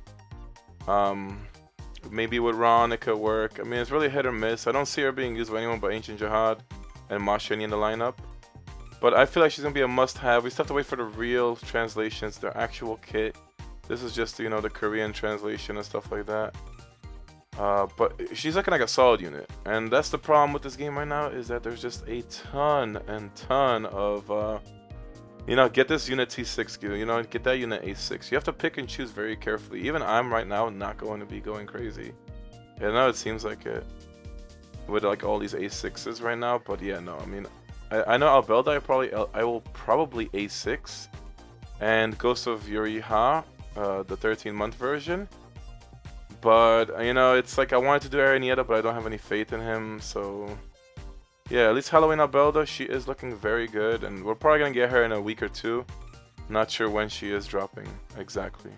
Speaker 1: Maybe with Ron it could work. I mean, it's really hit or miss. I don't see her being used by anyone but Ancient Jahad and Maschenny in the lineup. But I feel like she's gonna be a must-have. We still have to wait for the real translations, the actual kit. This is just, you know, the Korean translation and stuff like that. But she's looking like a solid unit. And that's the problem with this game right now, is that there's just a ton of... you know, get this unit T6, you know, get that unit A6. You have to pick and choose very carefully. Even I'm right now not going to be going crazy. Yeah, now it seems like it with like all these A6s right now, but yeah, no. I mean, I know Albelda I will probably A6, and Ghost of Yuriha, the 13-month version. But you know, it's like I wanted to do Aranieta, but I don't have any faith in him, so. Yeah, at least Halloween Albelda, she is looking very good, and we're probably going to get her in a week or 2. Not sure when she is dropping exactly.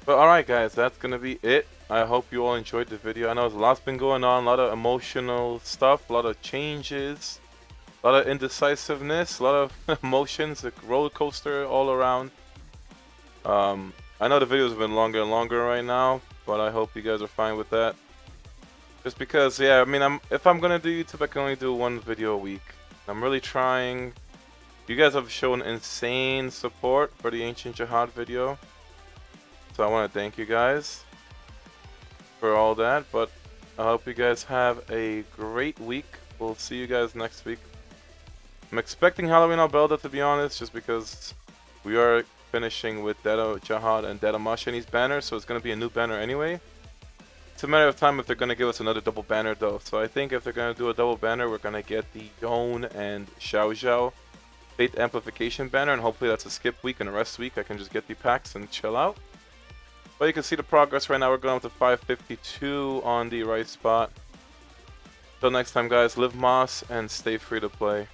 Speaker 1: But alright guys, that's going to be it. I hope you all enjoyed the video. I know there's a lot's been going on, a lot of emotional stuff, a lot of changes, a lot of indecisiveness, a lot of emotions, a roller coaster all around. I know the videos have been longer and longer right now, but I hope you guys are fine with that. Just because, yeah, I mean, if I'm gonna do YouTube, I can only do 1 video a week. I'm really trying. You guys have shown insane support for the Ancient Jahad video, so I want to thank you guys for all that. But I hope you guys have a great week. We'll see you guys next week. I'm expecting Halloween Albelda, to be honest, just because we are finishing with Data Jahad and Data Mashchenny's banner, so it's gonna be a new banner anyway. It's a matter of time if they're going to give us another double banner though. So I think if they're going to do a double banner, we're going to get the Yon and Xiao Xiao Fate Amplification banner, and hopefully that's a skip week and a rest week. I can just get the packs and chill out. But you can see the progress right now. We're going up to 552 on the right spot. Till next time, guys, live Moss and stay free to play.